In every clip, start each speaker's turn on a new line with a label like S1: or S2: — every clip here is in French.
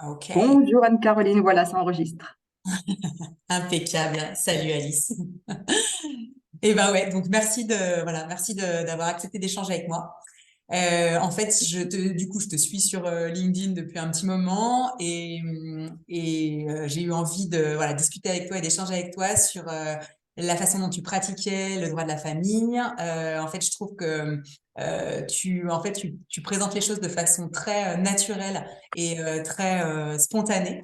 S1: Ok,
S2: Bonjour Anne-Caroline, voilà, ça enregistre.
S1: impeccable. Salut Alice. Et ben ouais, donc merci d'avoir accepté d'échanger avec moi. En fait, du coup, je te suis sur LinkedIn depuis un petit moment et j'ai eu envie de discuter avec toi et d'échanger avec toi sur la façon dont tu pratiquais le droit de la famille. En fait, je trouve que tu présentes les choses de façon très naturelle et très spontanée.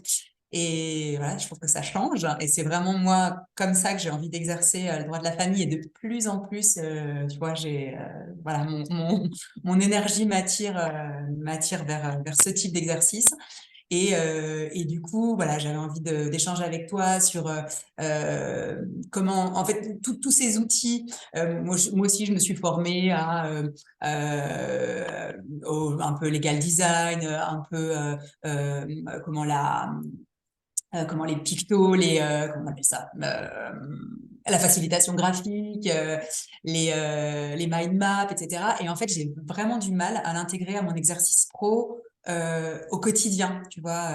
S1: Et voilà, je trouve que ça change. Et c'est vraiment moi comme ça que j'ai envie d'exercer le droit de la famille. Et de plus en plus, tu vois, voilà, mon énergie m'attire vers ce type d'exercice. Et du coup, voilà, j'avais envie d'échanger avec toi sur comment, en fait, tous ces outils. Moi aussi, je me suis formée un peu legal design, un peu comment comment les pictos, comment on appelle ça, la facilitation graphique, les mind maps, etc. Et en fait, j'ai vraiment du mal à l'intégrer à mon exercice pro au quotidien, tu vois.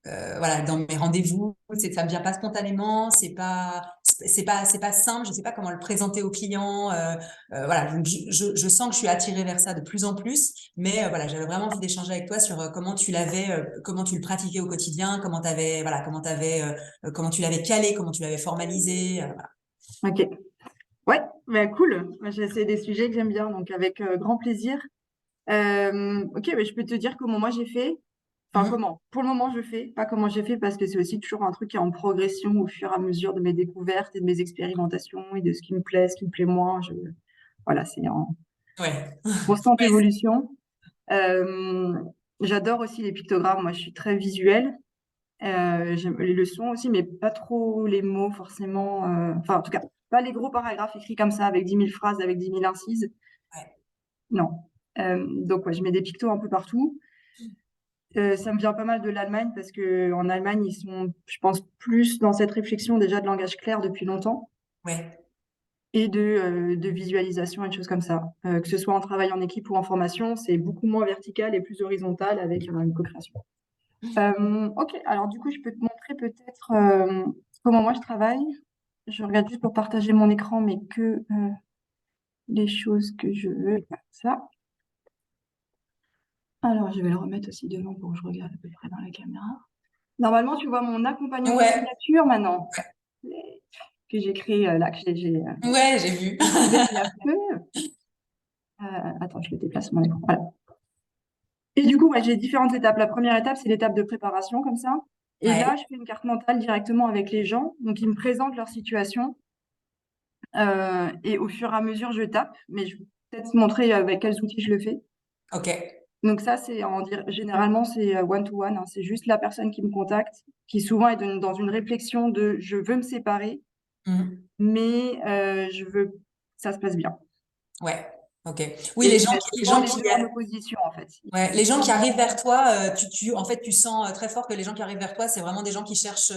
S1: Voilà, dans mes rendez-vous, ça me vient pas spontanément, c'est pas simple, je sais pas comment le présenter au client. Voilà, donc je sens que je suis attirée vers ça de plus en plus. Mais voilà, j'avais vraiment envie d'échanger avec toi sur comment tu le pratiquais au quotidien, comment tu l'avais calé, comment tu l'avais formalisé. Voilà.
S2: Ok, ouais, bah cool. Moi, c'est des sujets que j'aime bien, donc avec grand plaisir. Ok, bah, je peux te dire comment moi j'ai fait. Enfin,
S1: Mhm.
S2: comment? Pour le moment, je fais, pas comment j'ai fait, parce que c'est aussi toujours un truc qui est en progression au fur et à mesure de mes découvertes et de mes expérimentations et de ce qui me plaît moins. Voilà, c'est en
S1: Ouais.
S2: constante
S1: Ouais,
S2: évolution. Euh, J'adore aussi les pictogrammes. Moi, je suis très visuelle. J'aime les leçons aussi, mais pas trop les mots forcément. Enfin, en tout cas, pas les gros paragraphes écrits comme ça, avec 10 000 phrases, avec 10 000 incises.
S1: ouais.
S2: Non. Donc, ouais, je mets des pictos un peu partout. Ça me vient pas mal de l'Allemagne parce que en Allemagne, ils sont, je pense, plus dans cette réflexion déjà de langage clair depuis longtemps
S1: Ouais.
S2: et de visualisation et de choses comme ça. Que ce soit en travail en équipe ou en formation, c'est beaucoup moins vertical et plus horizontal avec une co-création. Ok, alors du coup, je peux te montrer peut-être comment moi je travaille. Je regarde juste pour partager mon écran, mais que les choses que je veux. Voilà, ça. Alors, je vais le remettre aussi devant pour que je regarde à peu près dans la caméra. Normalement, tu vois mon accompagnement
S1: Ouais.
S2: signature maintenant, que j'ai créé là, que
S1: Ouais, j'ai vu.
S2: décidé il y a peu. Attends, je le déplace mon écran. Voilà. Et du coup, ouais, j'ai différentes étapes. La première étape, c'est l'étape de préparation, comme ça. Et là,
S1: Ouais.
S2: je fais une carte mentale directement avec les gens. Donc, ils me présentent leur situation. Et au fur et à mesure, je tape, mais je vais peut-être te montrer avec quels outils je le fais.
S1: Ok.
S2: Donc ça, généralement, c'est one-to-one, hein. C'est juste la personne qui me contacte, qui souvent est dans une réflexion de je veux me séparer,
S1: Mhm.
S2: mais je veux que ça se passe bien.
S1: Ouais. Ok. Oui,
S2: Et ils mettent
S1: les
S2: souvent
S1: gens
S2: les
S1: qui,
S2: deux en opposition, en fait.
S1: ouais, les gens qui arrivent vers toi, en fait, tu sens très fort que les gens qui arrivent vers toi, c'est vraiment des gens qui cherchent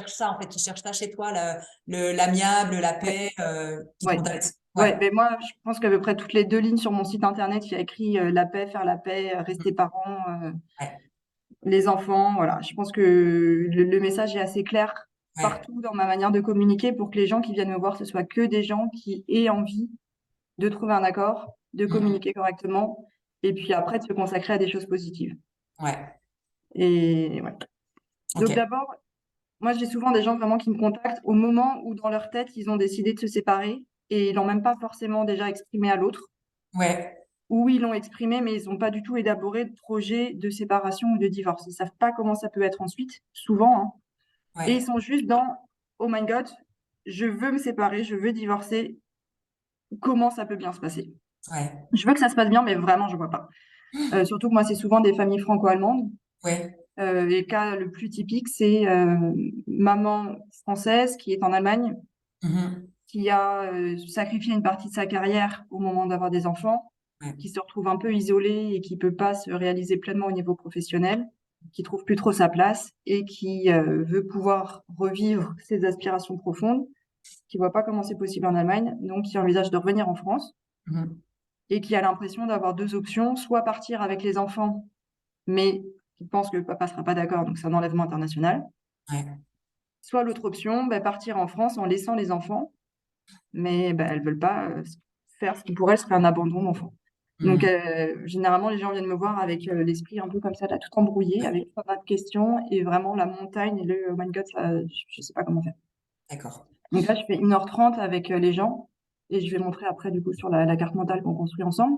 S1: ça, en fait, qui cherchent ça chez toi, l'amiable, la
S2: Ouais,
S1: paix, qui te
S2: ouais.
S1: contactent. Ouais.
S2: Ouais, mais moi, je pense qu'à peu près toutes les 2 lignes sur mon site internet, il y a écrit la paix, faire la paix, rester parent,
S1: Ouais.
S2: les enfants, voilà. Je pense que le message est assez clair
S1: Ouais.
S2: partout dans ma manière de communiquer pour que les gens qui viennent me voir, ce soit que des gens qui aient envie de trouver un accord, de
S1: Mhm.
S2: communiquer correctement, et puis après de se consacrer à des choses positives.
S1: Ouais.
S2: Et ouais. Donc
S1: Ok.
S2: d'abord, moi j'ai souvent des gens vraiment qui me contactent au moment où dans leur tête ils ont décidé de se séparer et ils l'ont même pas forcément déjà exprimé à l'autre,
S1: Ouais.
S2: ou ils l'ont exprimé mais ils n'ont pas du tout élaboré de projet de séparation ou de divorce. Ils savent pas comment ça peut être ensuite, souvent, hein. Et ils
S1: Ouais.
S2: sont juste dans oh my God, je veux me séparer, je veux divorcer, comment ça peut bien se passer?
S1: Ouais.
S2: Je veux que ça se passe bien, mais vraiment, je vois pas. Surtout que moi, c'est souvent des familles franco-allemandes.
S1: Ouais.
S2: Et le cas le plus typique, c'est maman française qui est en Allemagne,
S1: Mhm.
S2: qui a sacrifié une partie de sa carrière au moment d'avoir des enfants,
S1: Ouais.
S2: qui se retrouve un peu isolée et qui peut pas se réaliser pleinement au niveau professionnel, qui trouve plus trop sa place et qui veut pouvoir revivre ses aspirations profondes, qui voit pas comment c'est possible en Allemagne, donc qui envisage de revenir en France
S1: Mhm.
S2: et qui a l'impression d'avoir deux options, soit partir avec les enfants, mais qui pensent que le papa sera pas d'accord, donc c'est un enlèvement international.
S1: Ouais.
S2: Soit l'autre option, partir en France en laissant les enfants, mais elles veulent pas faire ce qui pour elles serait un abandon d'enfants. Donc,
S1: Mhm.
S2: généralement, les gens viennent me voir avec l'esprit un peu comme ça, là, tout embrouillé, avec pas mal de questions et vraiment la montagne et le oh my God, ça, je sais pas comment faire.
S1: D'accord.
S2: Donc là, je fais 1h30 avec les gens et je vais montrer après, du coup, sur la carte mentale qu'on construit ensemble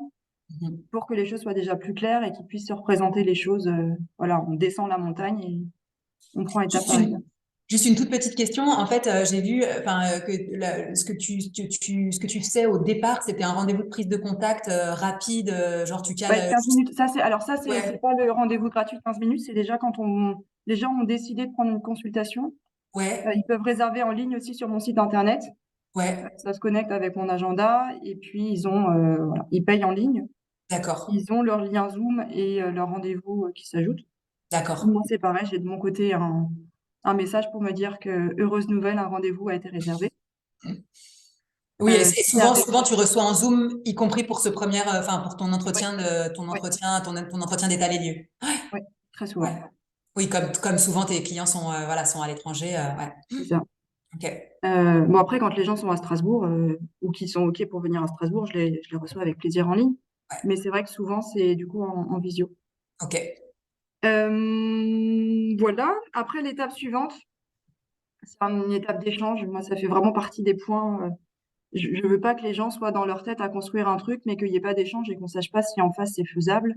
S1: Mhm.
S2: pour que les choses soient déjà plus claires et qu'ils puissent se représenter les choses. Voilà, on descend la montagne et on prend étape
S1: Juste
S2: par étape.
S1: une, juste une toute petite question. En fait, j'ai vu, que ce que tu fais au départ, c'était un rendez-vous de prise de contact genre tu cales.
S2: 15 minutes, alors ça, c'est
S1: Ouais,
S2: pas le rendez-vous gratuit de 15 minutes, c'est déjà quand les gens ont décidé de prendre une consultation.
S1: ouais,
S2: Ils peuvent réserver en ligne aussi sur mon site internet.
S1: ouais.
S2: Ça se connecte avec mon agenda et puis voilà, ils payent en ligne.
S1: D'accord,
S2: Ils ont leur lien Zoom et leur rendez-vous qui s'ajoute.
S1: d'accord.
S2: Moi, c'est pareil, j'ai de mon côté un message pour me dire que, heureuse nouvelle, un rendez-vous a été réservé.
S1: Oui, et
S2: Si ça
S1: souvent tu reçois en Zoom, y compris pour ce premier, pour ton
S2: ouais,
S1: entretien
S2: ouais,
S1: ton entretien d'état des lieux.
S2: ouais, très
S1: Ouais.
S2: souvent,
S1: Oui, comme souvent tes clients sont, sont à l'étranger. Ouais.
S2: c'est ça.
S1: Ok.
S2: Bon, après, quand les gens sont à Strasbourg ou qui sont OK pour venir à Strasbourg, je les reçois avec plaisir en ligne.
S1: Ouais.
S2: Mais c'est vrai que souvent, c'est du coup en visio.
S1: Ok.
S2: Voilà. Après, l'étape suivante, c'est une étape d'échange. Moi, ça fait vraiment partie des points. Je ne veux pas que les gens soient dans leur tête à construire un truc, mais qu'il n'y ait pas d'échange et qu'on ne sache pas si en face c'est faisable.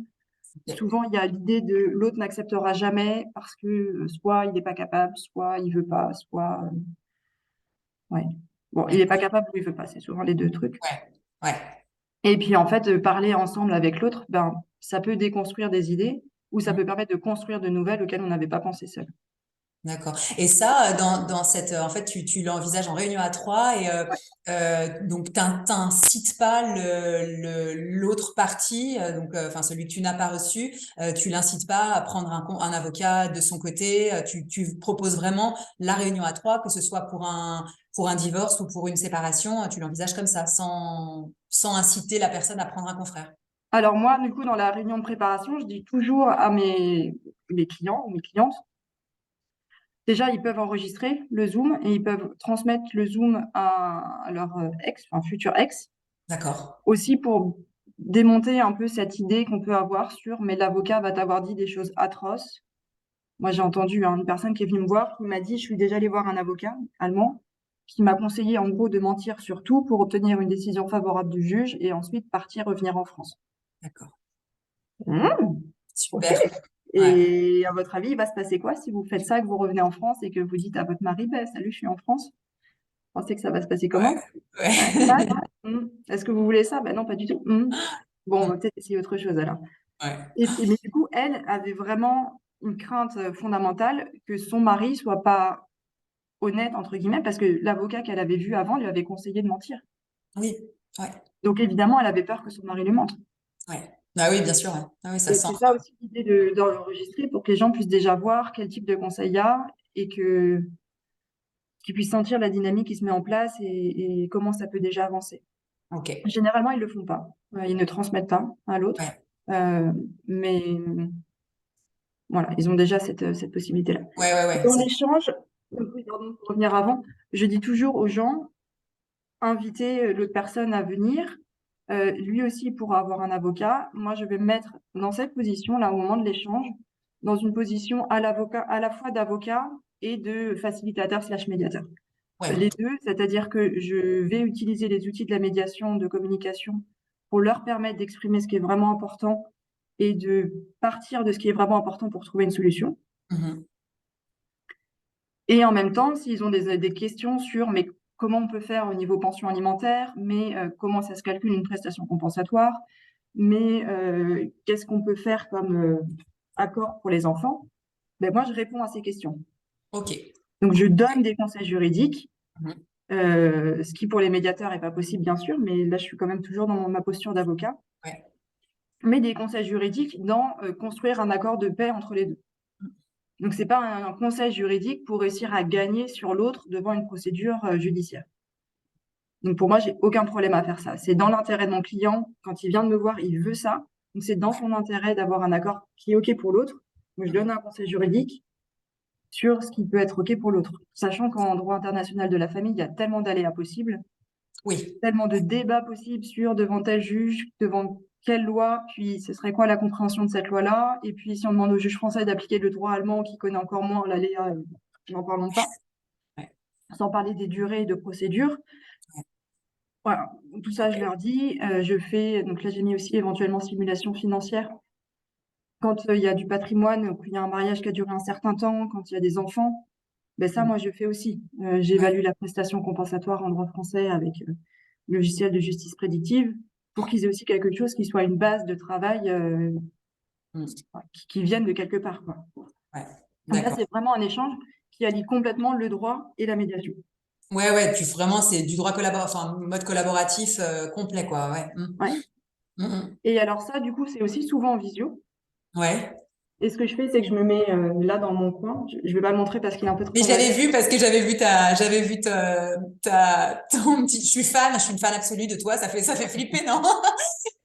S1: Ok.
S2: Souvent, il y a l'idée de l'autre n'acceptera jamais parce que soit il n'est pas capable, soit il veut pas, soit ouais. Bon, il n'est pas
S1: D'accord.
S2: capable ou il veut pas, c'est souvent les deux trucs.
S1: Ouais. Ouais.
S2: Et puis en fait, parler ensemble avec l'autre, ça peut déconstruire des idées ou ça peut permettre de construire de nouvelles auxquelles on n'avait pas pensé seul.
S1: D'accord. Et ça, dans cette, en fait, tu l'envisages en réunion à trois et
S2: Ouais.
S1: donc t'incites pas l'autre partie, celui que tu n'as pas reçu, tu l'incites pas à prendre un avocat de son côté. Tu proposes vraiment la réunion à trois, que ce soit pour un divorce ou pour une séparation, tu l'envisages comme ça, sans inciter la personne à prendre un confrère.
S2: Alors moi, du coup, dans la réunion de préparation, je dis toujours à mes clients ou mes clientes, déjà, ils peuvent enregistrer le Zoom et ils peuvent transmettre le Zoom à leur ex, enfin futur ex,
S1: D'accord.
S2: aussi pour démonter un peu cette idée qu'on peut avoir sur mais l'avocat va t'avoir dit des choses atroces. Moi, j'ai entendu une personne qui est venue me voir qui m'a dit, je suis déjà allée voir un avocat allemand qui m'a conseillé en gros de mentir sur tout pour obtenir une décision favorable du juge et ensuite partir revenir en France.
S1: D'accord.
S2: Mmh, ok.
S1: Super. Ouais.
S2: Et à votre avis, il va se passer quoi si vous faites ça, que vous revenez en France et que vous dites à votre mari, salut, je suis en France. Vous pensez que ça va se passer
S1: Ouais.
S2: comment? Ouais, ça,
S1: Ouais.
S2: Est-ce que vous voulez ça? Non, pas du tout. Bon, on va peut-être essayer autre chose alors.
S1: Ouais.
S2: Mais du coup, elle avait vraiment une crainte fondamentale que son mari soit pas honnête, entre guillemets, parce que l'avocat qu'elle avait vu avant lui avait conseillé de mentir.
S1: Oui. Ouais.
S2: Donc évidemment, elle avait peur que son mari lui mente.
S1: Ouais. Ah oui, bien sûr. Ouais. Ah oui, ça
S2: Et
S1: sent.
S2: c'est ça aussi l'idée d'enregistrer pour que les gens puissent déjà voir quel type de conseil il y a et qu'ils puissent sentir la dynamique qui se met en place et comment ça peut déjà avancer.
S1: Ok.
S2: Généralement, ils le font pas. Ils ne transmettent pas à l'autre.
S1: Ouais.
S2: Mais voilà, ils ont déjà cette possibilité-là.
S1: Ouais, ouais, ouais.
S2: Dans l'échange, oui, pardon, pour revenir avant, je dis toujours aux gens, invitez l'autre personne à venir. Lui aussi il pourra avoir un avocat. Moi, je vais me mettre dans cette position, là, au moment de l'échange, dans une position à la fois d'avocat et de facilitateur slash médiateur.
S1: Ouais.
S2: Les deux, c'est-à-dire que je vais utiliser les outils de la médiation, de communication, pour leur permettre d'exprimer ce qui est vraiment important et de partir de ce qui est vraiment important pour trouver une solution.
S1: Mhm.
S2: Et en même temps, s'ils ont des questions sur mais comment on peut faire au niveau pension alimentaire, mais comment ça se calcule une prestation compensatoire, mais qu'est-ce qu'on peut faire comme accord pour les enfants, moi, je réponds à ces questions.
S1: Ok.
S2: Donc, je donne des conseils juridiques,
S1: Mhm.
S2: ce qui pour les médiateurs n'est pas possible, bien sûr, mais là, je suis quand même toujours dans ma posture d'avocat,
S1: Ouais.
S2: mais des conseils juridiques dans construire un accord de paix entre les deux. Donc, ce n'est pas un conseil juridique pour réussir à gagner sur l'autre devant une procédure judiciaire. Donc, pour moi, j'ai aucun problème à faire ça. C'est dans l'intérêt de mon client. Quand il vient de me voir, il veut ça. Donc, c'est dans son intérêt d'avoir un accord qui est OK pour l'autre. Donc, je donne un conseil juridique sur ce qui peut être OK pour l'autre. Sachant qu'en droit international de la famille, il y a tellement d'aléas possibles,
S1: Oui,
S2: tellement de débats possibles sur devant tel juge, devant quelle loi, puis ce serait quoi la compréhension de cette loi-là, et puis si on demande au juge français d'appliquer le droit allemand qui connaît encore moins l'aléa, n'en parlons pas,
S1: ouais,
S2: sans parler des durées et de procédures.
S1: ouais.
S2: Voilà, tout ça, je
S1: Ok.
S2: leur dis. Je fais, donc là, j'ai mis aussi éventuellement simulation financière. Quand il y a du patrimoine, qu'il y a un mariage qui a duré un certain temps, quand il y a des enfants, ben ça,
S1: Mm.
S2: moi, je fais aussi.
S1: Ouais.
S2: J'évalue la prestation compensatoire en droit français avec le logiciel de justice prédictive pour qu'ils aient aussi quelque chose qui soit une base de travail
S1: Mm.
S2: qui vienne de quelque part, quoi.
S1: Ouais.
S2: Donc là,
S1: D'accord.
S2: c'est vraiment un échange qui allie complètement le droit et la médiation.
S1: Ouais, ouais, vraiment, c'est du droit collaboratif, enfin, mode collaboratif complet, quoi. Ouais. Mm.
S2: Ouais.
S1: Mm, mm.
S2: Et alors ça, du coup, c'est aussi souvent en visio.
S1: Ouais.
S2: Et ce que je fais, c'est que je me mets là dans mon coin. Je ne vais pas le montrer parce qu'il est un peu trop
S1: Mais
S2: en
S1: j'avais
S2: valeur.
S1: vu parce que ton petit, je suis une fan absolue de toi. Ça fait flipper, non?
S2: Un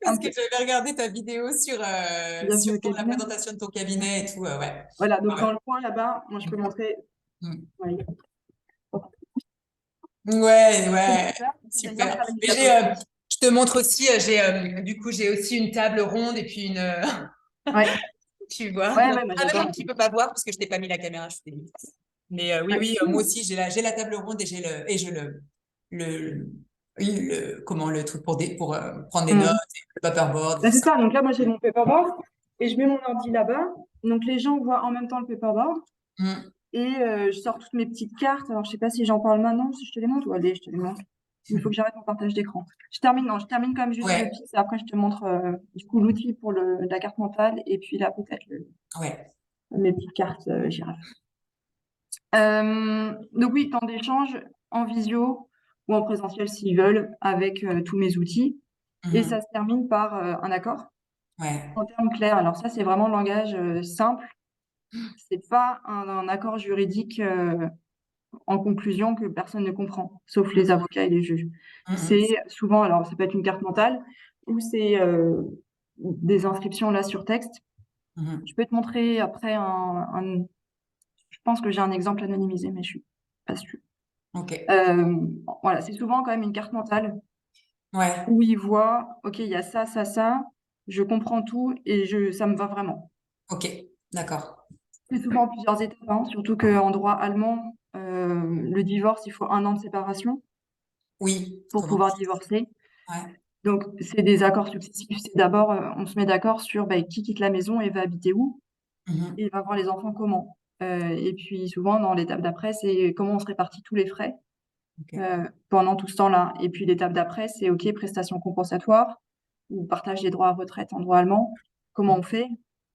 S1: Parce que
S2: peu.
S1: j'avais regardé ta vidéo
S2: Bienvenue au
S1: la
S2: cabinet.
S1: présentation de ton cabinet et tout. Ouais.
S2: Voilà, donc
S1: Ouais.
S2: dans le coin là-bas, moi je peux montrer.
S1: Mm.
S2: Ouais.
S1: Ouais,
S2: C'est
S1: ouais,
S2: super, j'aime bien
S1: super.
S2: travailler
S1: Et
S2: la posture.
S1: je te montre aussi, du coup, j'ai aussi une table ronde et puis
S2: Ouais,
S1: tu vois.
S2: ouais, ouais, moi
S1: Ah, mais
S2: j'adore.
S1: bon, tu peux pas voir parce que je t'ai pas mis la caméra, je t'ai mis. Mais oui,
S2: Ouais.
S1: oui, moi aussi, j'ai la table ronde et j'ai le, comment, le truc pour prendre des notes,
S2: Mm.
S1: le paperboard,
S2: Bah,
S1: tout
S2: c'est
S1: ça.
S2: ça, donc là moi j'ai mon paperboard et je mets mon ordi là-bas. Donc les gens voient en même temps le paperboard
S1: Mm.
S2: et je sors toutes mes petites cartes. Alors je sais pas si j'en parle maintenant, si je te les montre ou allez, je te les montre. Il faut que j'arrête mon partage d'écran. Non, je termine quand même juste le
S1: Ouais,
S2: piste et après je te montre du coup l'outil pour la carte mentale et puis là peut-être
S1: ouais.
S2: mes petites cartes girafes. Donc oui, temps d'échange en visio ou en présentiel s'ils veulent avec tous mes outils. Et
S1: Mhm.
S2: ça se termine par un accord
S1: Ouais,
S2: en termes clairs. Alors ça, c'est vraiment le langage simple. C'est pas un accord juridique en conclusion que personne ne comprend, sauf les avocats et les juges.
S1: mhm.
S2: C'est souvent, alors ça peut être une carte mentale ou c'est des inscriptions là sur texte.
S1: Mhm.
S2: Je peux te montrer après je pense que j'ai un exemple anonymisé, mais je suis pas sûre.
S1: Ok.
S2: Euh, voilà, c'est souvent quand même une carte mentale
S1: Ouais,
S2: où ils voient, OK, il y a ça, ça, ça, je comprends tout et ça me va vraiment.
S1: ok. D'accord.
S2: C'est souvent plusieurs étapes, hein, surtout qu'en droit allemand, le divorce, il faut 1 an de séparation
S1: Oui,
S2: pour
S1: comment?
S2: pouvoir divorcer.
S1: Ouais.
S2: Donc, c'est des accords successifs. C'est d'abord, on se met d'accord sur bah, qui quitte la maison et va habiter où
S1: Mhm.
S2: et va voir les enfants comment. Et puis, souvent, dans l'étape d'après, c'est comment on se répartit tous les frais
S1: Ok.
S2: pendant tout ce temps-là. Et puis, l'étape d'après, c'est OK, prestations compensatoires ou partage des droits à retraite en droit allemand. Comment on fait?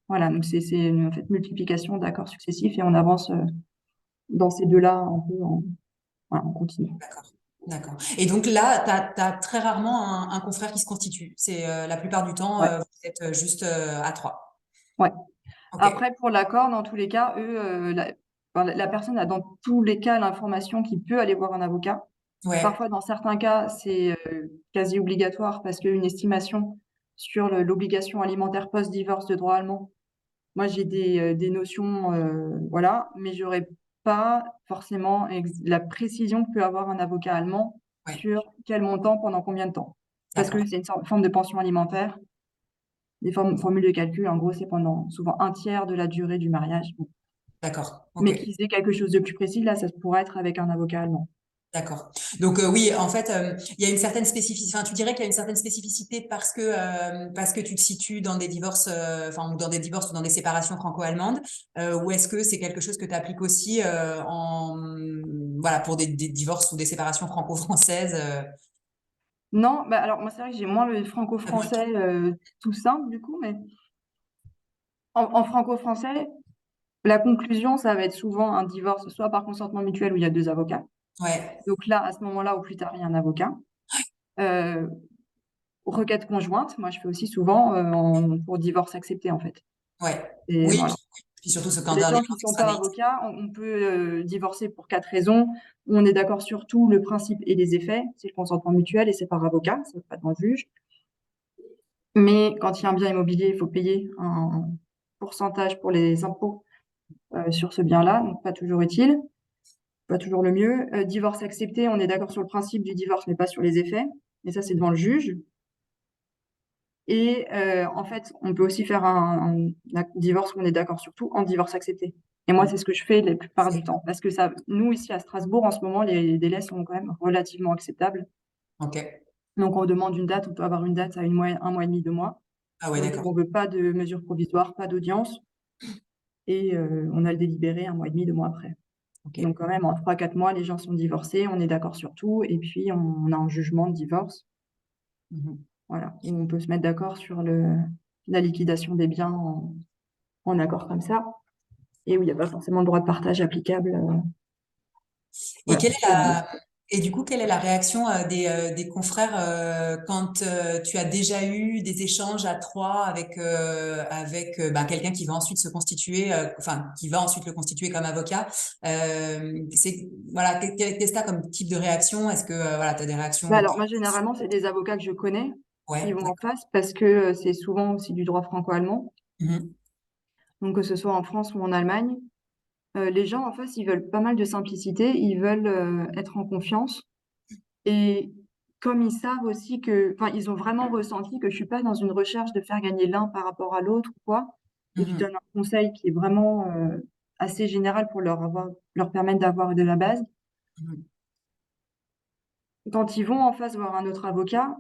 S2: Voilà, donc c'est une en fait, multiplication d'accords successifs et on avance dans ces deux-là un peu voilà, on continue.
S1: D'accord. D'accord. Et donc là, tu as très rarement un confrère qui se constitue. C'est la plupart du temps,
S2: Ouais,
S1: vous êtes juste à trois.
S2: ouais.
S1: Ok.
S2: Après, pour l'accord, dans tous les cas, eux, enfin, la personne a dans tous les cas l'information qu'il peut aller voir un avocat.
S1: Ouais.
S2: Parfois, dans certains cas, c'est quasi obligatoire parce qu'une estimation sur l'obligation alimentaire post-divorce de droit allemand. Moi, j'ai des notions, voilà, mais j'aurais pas forcément la précision que peut avoir un avocat allemand
S1: Ouais.
S2: sur quel montant pendant combien de temps. Parce
S1: D'accord.
S2: que c'est une forme de pension alimentaire. Des formules de calcul, en gros, c'est pendant souvent un tiers de la durée du mariage. Bon.
S1: D'accord. Ok.
S2: Mais qu'ils aient quelque chose de plus précis, là, ça pourrait être avec un avocat allemand.
S1: D'accord. Donc oui, en fait, il y a une certaine spécificité. Enfin, tu dirais qu'il y a une certaine spécificité parce que tu te situes dans des divorces, enfin ou dans des divorces ou dans des séparations franco-allemandes, ou est-ce que c'est quelque chose que tu appliques aussi voilà, pour des divorces ou des séparations franco-françaises
S2: Non, bah alors moi, c'est vrai que j'ai moins le
S1: t'as moins le cas.
S2: franco-français tout simple, du coup, mais en franco-français, la conclusion, ça va être souvent un divorce, soit par consentement mutuel où il y a deux avocats.
S1: Ouais,
S2: Donc là, à ce moment-là, au plus tard, il y a un avocat. Euh, requête conjointe, moi, je fais aussi souvent pour divorce accepté, en fait.
S1: ouais,
S2: Et
S1: oui.
S2: voilà.
S1: Puis surtout ce
S2: Pour les
S1: candidat
S2: gens qui ne
S1: indépendance
S2: sont pas
S1: extradite.
S2: avocats, on peut divorcer pour 4 raisons. On est d'accord sur tout, le principe et les effets. C'est le consentement mutuel et c'est par avocat, c'est pas devant le juge. Mais quand il y a un bien immobilier, il faut payer pourcentage pour les impôts sur ce bien-là, donc pas toujours utile, pas toujours le mieux. Divorce accepté, on est d'accord sur le principe du divorce, mais pas sur les effets. Et ça, c'est devant le juge. Et en fait, on peut aussi faire un divorce où on est d'accord sur tout en divorce accepté. Et moi, c'est ce que je fais la plupart du temps. Parce que ça, nous, ici à Strasbourg, en ce moment, les délais sont quand même relativement acceptables.
S1: Ok.
S2: Donc, on demande une date, on peut avoir une date à un mois et demi, 2 mois.
S1: Ah ouais, d'accord.
S2: On veut pas de mesures provisoires, pas d'audience. Et on a le délibéré 1 mois et demi, 2 mois après.
S1: Ok.
S2: Donc, quand même, en 3-4 mois, les gens sont divorcés, on est d'accord sur tout. Et puis, on a un jugement de divorce. Voilà, où on peut se mettre d'accord sur la liquidation des biens en accord comme ça, et où il n'y a pas forcément le droit de partage applicable.
S1: Et
S2: Voilà.
S1: et du coup, quelle est la réaction des confrères quand tu as déjà eu des échanges à trois avec quelqu'un qui va ensuite se constituer, enfin qui va ensuite le constituer comme avocat. Voilà, qu'est-ce que tu as comme type de réaction? Est-ce que voilà, tu as des réactions?
S2: Alors, moi, généralement, c'est des avocats que je connais qui
S1: Ouais,
S2: vont en
S1: d'accord.
S2: face parce que c'est souvent aussi du droit franco-allemand.
S1: Mhm.
S2: Donc, que ce soit en France ou en Allemagne, les gens en face, ils veulent pas mal de simplicité, ils veulent être en confiance. Et comme ils savent aussi enfin, ils ont vraiment ressenti que je suis pas dans une recherche de faire gagner l'un par rapport à l'autre ou quoi, et je
S1: Mhm.
S2: donne un conseil qui est vraiment assez général pour leur permettre d'avoir de la base.
S1: Mhm.
S2: Quand ils vont en face voir un autre avocat,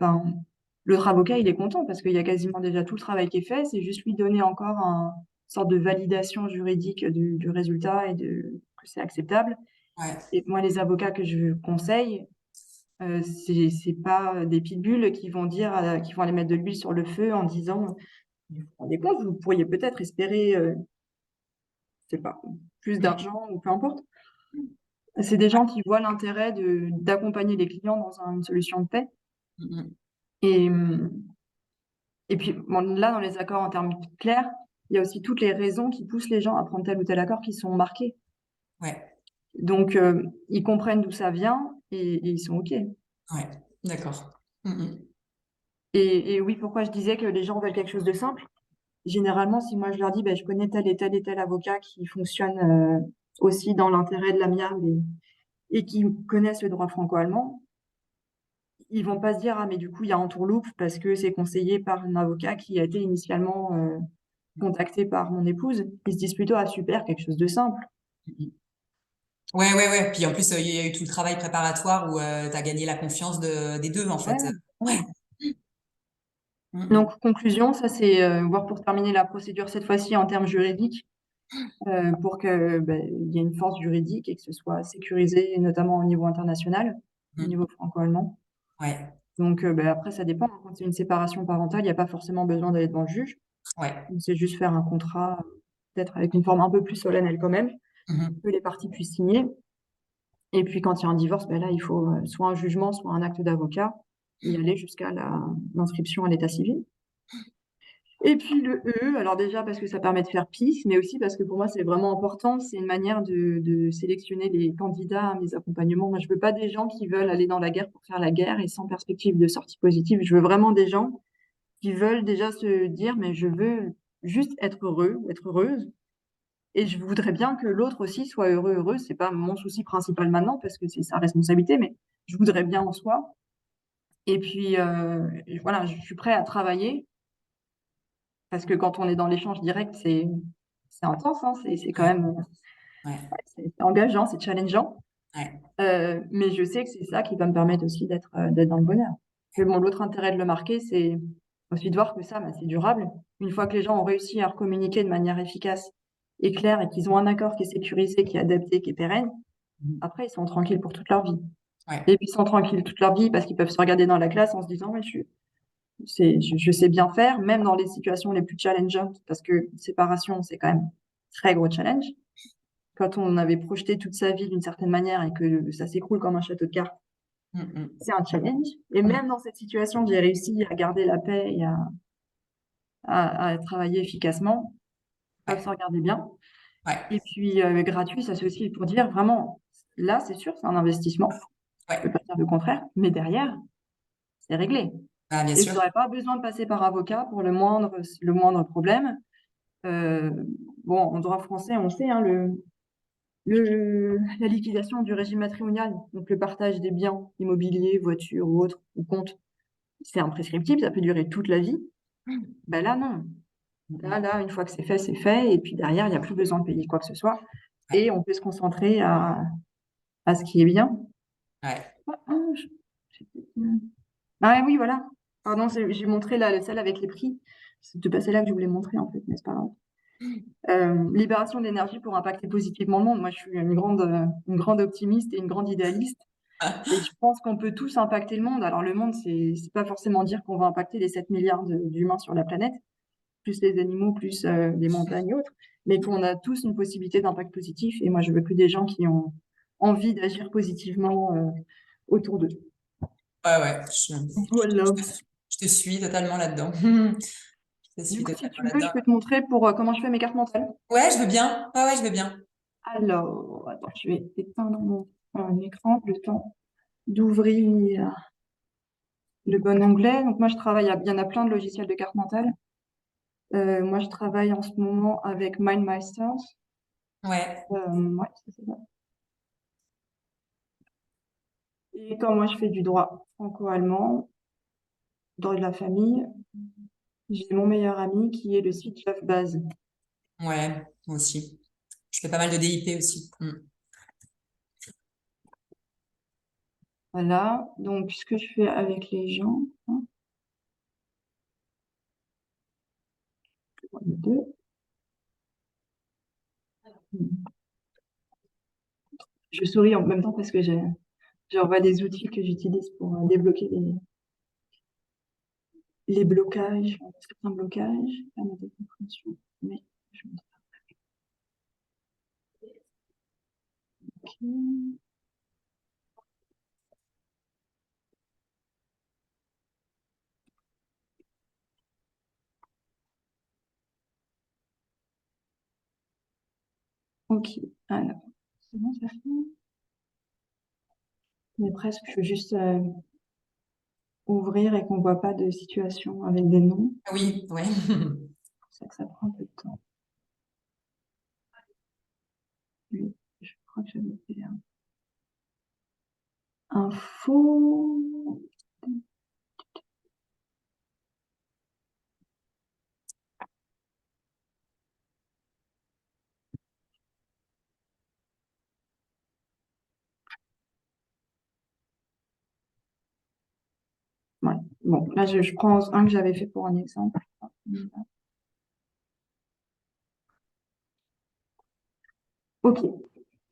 S2: ben, l'autre avocat, il est content parce qu'il y a quasiment déjà tout le travail qui est fait, c'est juste lui donner encore une sorte de validation juridique du résultat et que c'est acceptable.
S1: Ouais,
S2: Et moi, les avocats que je conseille, c'est pas des pitbulls qui vont dire, qui vont aller mettre de l'huile sur le feu en disant, vous vous rendez compte, vous pourriez peut-être espérer, je sais pas, plus d'argent ou peu importe. C'est des gens qui voient l'intérêt d'accompagner les clients dans une solution de paix.
S1: Mhm.
S2: Et, et puis bon, là, dans les accords en termes clairs, il y a aussi toutes les raisons qui poussent les gens à prendre tel ou tel accord qui sont marqués.
S1: Ouais,
S2: Donc, ils comprennent d'où ça vient et ils sont OK.
S1: ouais, d'accord. Mhm.
S2: Et oui, pourquoi je disais que les gens veulent quelque chose de simple? Généralement, si moi je leur dis, ben, je connais tel et tel avocat qui fonctionne aussi dans l'intérêt de l'amiable et qui connaissent le droit franco-allemand, ils vont pas se dire, ah, mais du coup, il y a entourloupe parce que c'est conseillé par un avocat qui a été initialement contacté par mon épouse. Ils se disent plutôt, ah, super, quelque chose de simple.
S1: Mhm. Ouais, ouais, ouais. Puis en plus, il y a eu tout le travail préparatoire où tu as gagné la confiance des deux, en
S2: Ouais,
S1: fait. Ouais.
S2: ouais.
S1: Mhm.
S2: Donc, conclusion, ça c'est voir pour terminer la procédure cette fois-ci en termes juridiques, pour que ben, il y ait une force juridique et que ce soit sécurisé, notamment au niveau international, au
S1: Mhm.
S2: niveau franco-allemand.
S1: Ouais,
S2: Donc, après, ça dépend. Quand c'est une séparation parentale, il n'y a pas forcément besoin d'aller devant le juge.
S1: ouais.
S2: C'est juste faire un contrat, peut-être avec une forme un peu plus solennelle quand même,
S1: Mhm.
S2: que les parties puissent signer. Et puis, quand il y a un divorce, ben là, il faut soit un jugement, soit un acte d'avocat, y aller jusqu'à l'inscription à l'état civil. Et puis le E, alors déjà parce que ça permet de faire piste, mais aussi parce que pour moi c'est vraiment important, c'est une manière de sélectionner les candidats à mes accompagnements. Moi je veux pas des gens qui veulent aller dans la guerre pour faire la guerre et sans perspective de sortie positive. Je veux vraiment des gens qui veulent déjà se dire mais je veux juste être heureux ou être heureuse. Et je voudrais bien que l'autre aussi soit heureux, heureuse. C'est pas mon souci principal maintenant parce que c'est sa responsabilité, mais je voudrais bien en soi. Et puis voilà, je suis prêt à travailler. Parce que quand on est dans l'échange direct, c'est intense, hein, c'est quand
S1: Ouais,
S2: même
S1: ouais,
S2: c'est engageant, c'est challengeant.
S1: ouais.
S2: Mais je sais que c'est ça qui va me permettre aussi d'être dans le bonheur. Mais bon, l'autre intérêt de le marquer, c'est aussi de voir que ça, bah, c'est durable. Une fois que les gens ont réussi à communiquer de manière efficace et claire et qu'ils ont un accord qui est sécurisé, qui est adapté, qui est pérenne,
S1: Mhm.
S2: après, ils sont tranquilles pour toute leur vie.
S1: Ouais,
S2: Et puis, ils sont tranquilles toute leur vie parce qu'ils peuvent se regarder dans la classe en se disant, ouais, je sais bien faire, même dans les situations les plus challengeantes, parce que séparation, c'est quand même un très gros challenge. Quand on avait projeté toute sa vie d'une certaine manière et que ça s'écroule comme un château de cartes,
S1: Mhm.
S2: c'est un challenge. Et
S1: Mhm.
S2: même dans cette situation, j'ai réussi à garder la paix et à travailler efficacement. Ils peuvent se
S1: Ouais,
S2: regarder bien. Et
S1: ouais,
S2: puis, gratuit, ça c'est aussi pour dire vraiment, là, c'est sûr, c'est un investissement. Je ne peux
S1: ouais.
S2: pas dire le contraire, mais derrière, c'est réglé.
S1: Ah, bien
S2: Et vous
S1: sûr.
S2: n'aurez pas besoin de passer par avocat pour le moindre problème. Euh, bon, en droit français, on sait, hein, la liquidation du régime matrimonial, donc le partage des biens immobiliers, voitures ou autres, ou comptes, c'est imprescriptible, ça peut durer toute la vie. Ben là, non. Là, une fois que c'est fait, c'est fait. Et puis derrière, il n'y a plus besoin de payer quoi que ce soit.
S1: Ouais,
S2: Et on peut se concentrer à ce qui est bien.
S1: ouais.
S2: Ah, ah, oui, voilà. Pardon, j'ai montré celle avec les prix. C'est pas celle-là que je voulais montrer, en fait, mais c'est pas grave. Libération d'énergie pour impacter positivement le monde. Moi, je suis une grande optimiste et une grande idéaliste. Et je pense qu'on peut tous impacter le monde. Alors, le monde, c'est pas forcément dire qu'on va impacter les 7 milliards d'humains sur la planète, plus les animaux, plus les montagnes et autres, mais qu'on a tous une possibilité d'impact positif. Et moi, je veux que des gens qui ont envie d'agir positivement autour d'eux.
S1: Ouais, ouais.
S2: Voilà.
S1: Je te suis totalement là-dedans. Je te
S2: Du
S1: suis
S2: coup, si
S1: totalement
S2: tu veux, je
S1: là-dedans.
S2: peux te montrer pour comment je fais mes cartes mentales.
S1: Ouais, je veux bien. Ouais, ouais, je veux bien.
S2: Alors, attends, je vais éteindre mon écran le temps d'ouvrir le bon onglet. Donc, moi, il y en a plein de logiciels de cartes mentales. Moi, je travaille en ce moment avec MindMasters.
S1: Ouais.
S2: Ouais, c'est ça. Et quand moi, je fais du droit franco-allemand, droit de la famille, j'ai mon meilleur ami qui est le site Love Base.
S1: Ouais, moi aussi. Je fais pas mal de DIP aussi.
S2: Voilà. Donc, ce que je fais avec les gens, hein, les deux. Je souris en même temps parce que j'envoie des outils que j'utilise pour débloquer les blocages, certains blocages, pas ma décompréhension, mais je me ok. Ok, alors, c'est bon, ça fait. Mais presque, je veux juste ouvrir et qu'on voit pas de situation avec des noms.
S1: Ah oui, ouais.
S2: C'est pour ça que ça prend un peu de temps. Oui, je crois que j'avais fait un faux. Ouais. Bon, là, je prends un que j'avais fait pour un exemple. Ok.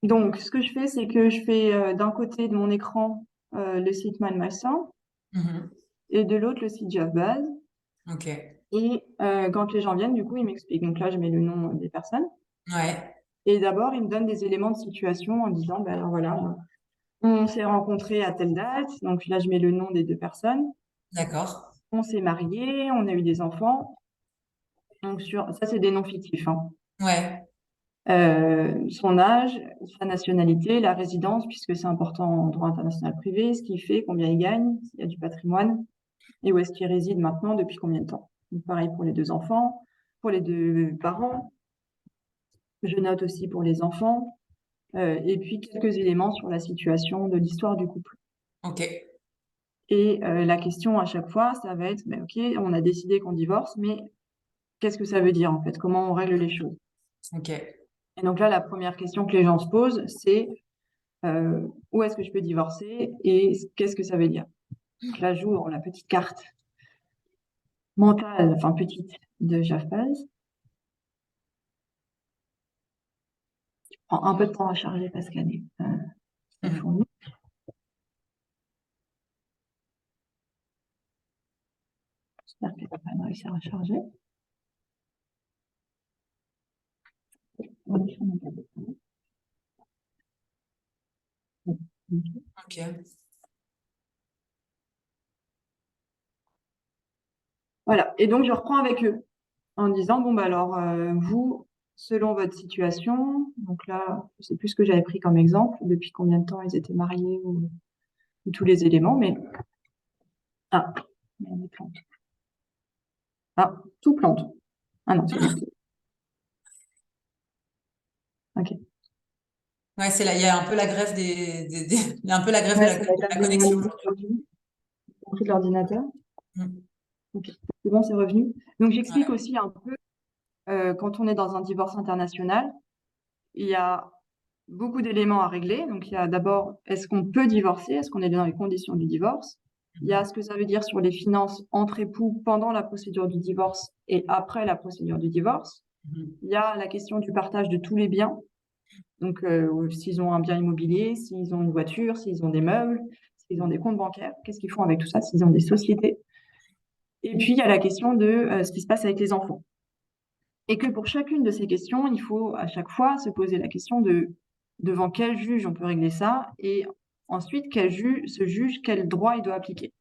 S2: Donc, ce que je fais, c'est que je fais d'un côté de mon écran le site MindMaster
S1: Mhm.
S2: et de l'autre le site JavaBase.
S1: Ok.
S2: Et quand les gens viennent, du coup, ils m'expliquent. Donc là, je mets le nom des personnes.
S1: Ouais.
S2: Et d'abord, ils me donnent des éléments de situation en disant, ben alors voilà, on s'est rencontrés à telle date. Donc là, je mets le nom des deux personnes.
S1: D'accord.
S2: On s'est mariés, on a eu des enfants. Donc ça, c'est des noms fictifs, hein.
S1: Ouais.
S2: Son âge, sa nationalité, la résidence, puisque c'est important en droit international privé, ce qu'il fait, combien il gagne, s'il y a du patrimoine, et où est-ce qu'il réside maintenant, depuis combien de temps. Donc, pareil pour les deux enfants, pour les deux parents. Je note aussi pour les enfants, et puis quelques éléments sur la situation de l'histoire du couple.
S1: Ok.
S2: Et la question à chaque fois, ça va être, ben, OK, on a décidé qu'on divorce, mais qu'est-ce que ça veut dire en fait? Comment on règle les choses?
S1: Ok.
S2: Et donc là, la première question que les gens se posent, c'est où est-ce que je peux divorcer et qu'est-ce que ça veut dire? Donc là, j'ouvre la petite carte mentale, enfin petite, de Jaffaz. Prend un peu de temps à charger parce qu'elle est très
S1: Mhm.
S2: fournie. J'espère qu'elle va pas réussir à charger.
S1: Ok.
S2: Voilà. Et donc, je reprends avec eux en disant, bon, bah alors, vous, selon votre situation, donc là, je sais plus ce que j'avais pris comme exemple, depuis combien de temps ils étaient mariés ou tous les éléments, mais ah. Les plantes. Ah, tout plante. Ah non, c'est bon. Ok.
S1: Ouais, c'est là, il y a un peu la grève il y a un peu la grève
S2: Ouais, c'est la
S1: de la
S2: table
S1: connexion.
S2: de l'ordinateur.
S1: Mm.
S2: Ok. C'est bon, c'est revenu. Donc, j'explique
S1: Ouais.
S2: aussi un peu, quand on est dans un divorce international, il y a beaucoup d'éléments à régler. Donc, il y a d'abord, est-ce qu'on peut divorcer? Est-ce qu'on est dans les conditions du divorce? Il y a ce que ça veut dire sur les finances entre époux pendant la procédure du divorce et après la procédure du divorce.
S1: Mhm.
S2: Il y a la question du partage de tous les biens. Donc, s'ils ont un bien immobilier, s'ils ont une voiture, s'ils ont des meubles, s'ils ont des comptes bancaires, qu'est-ce qu'ils font avec tout ça? S'ils ont des sociétés. Et puis, il y a la question de ce qui se passe avec les enfants. Et que pour chacune de ces questions, il faut à chaque fois se poser la question de devant quel juge on peut régler ça et ensuite ce juge, quel droit il doit appliquer.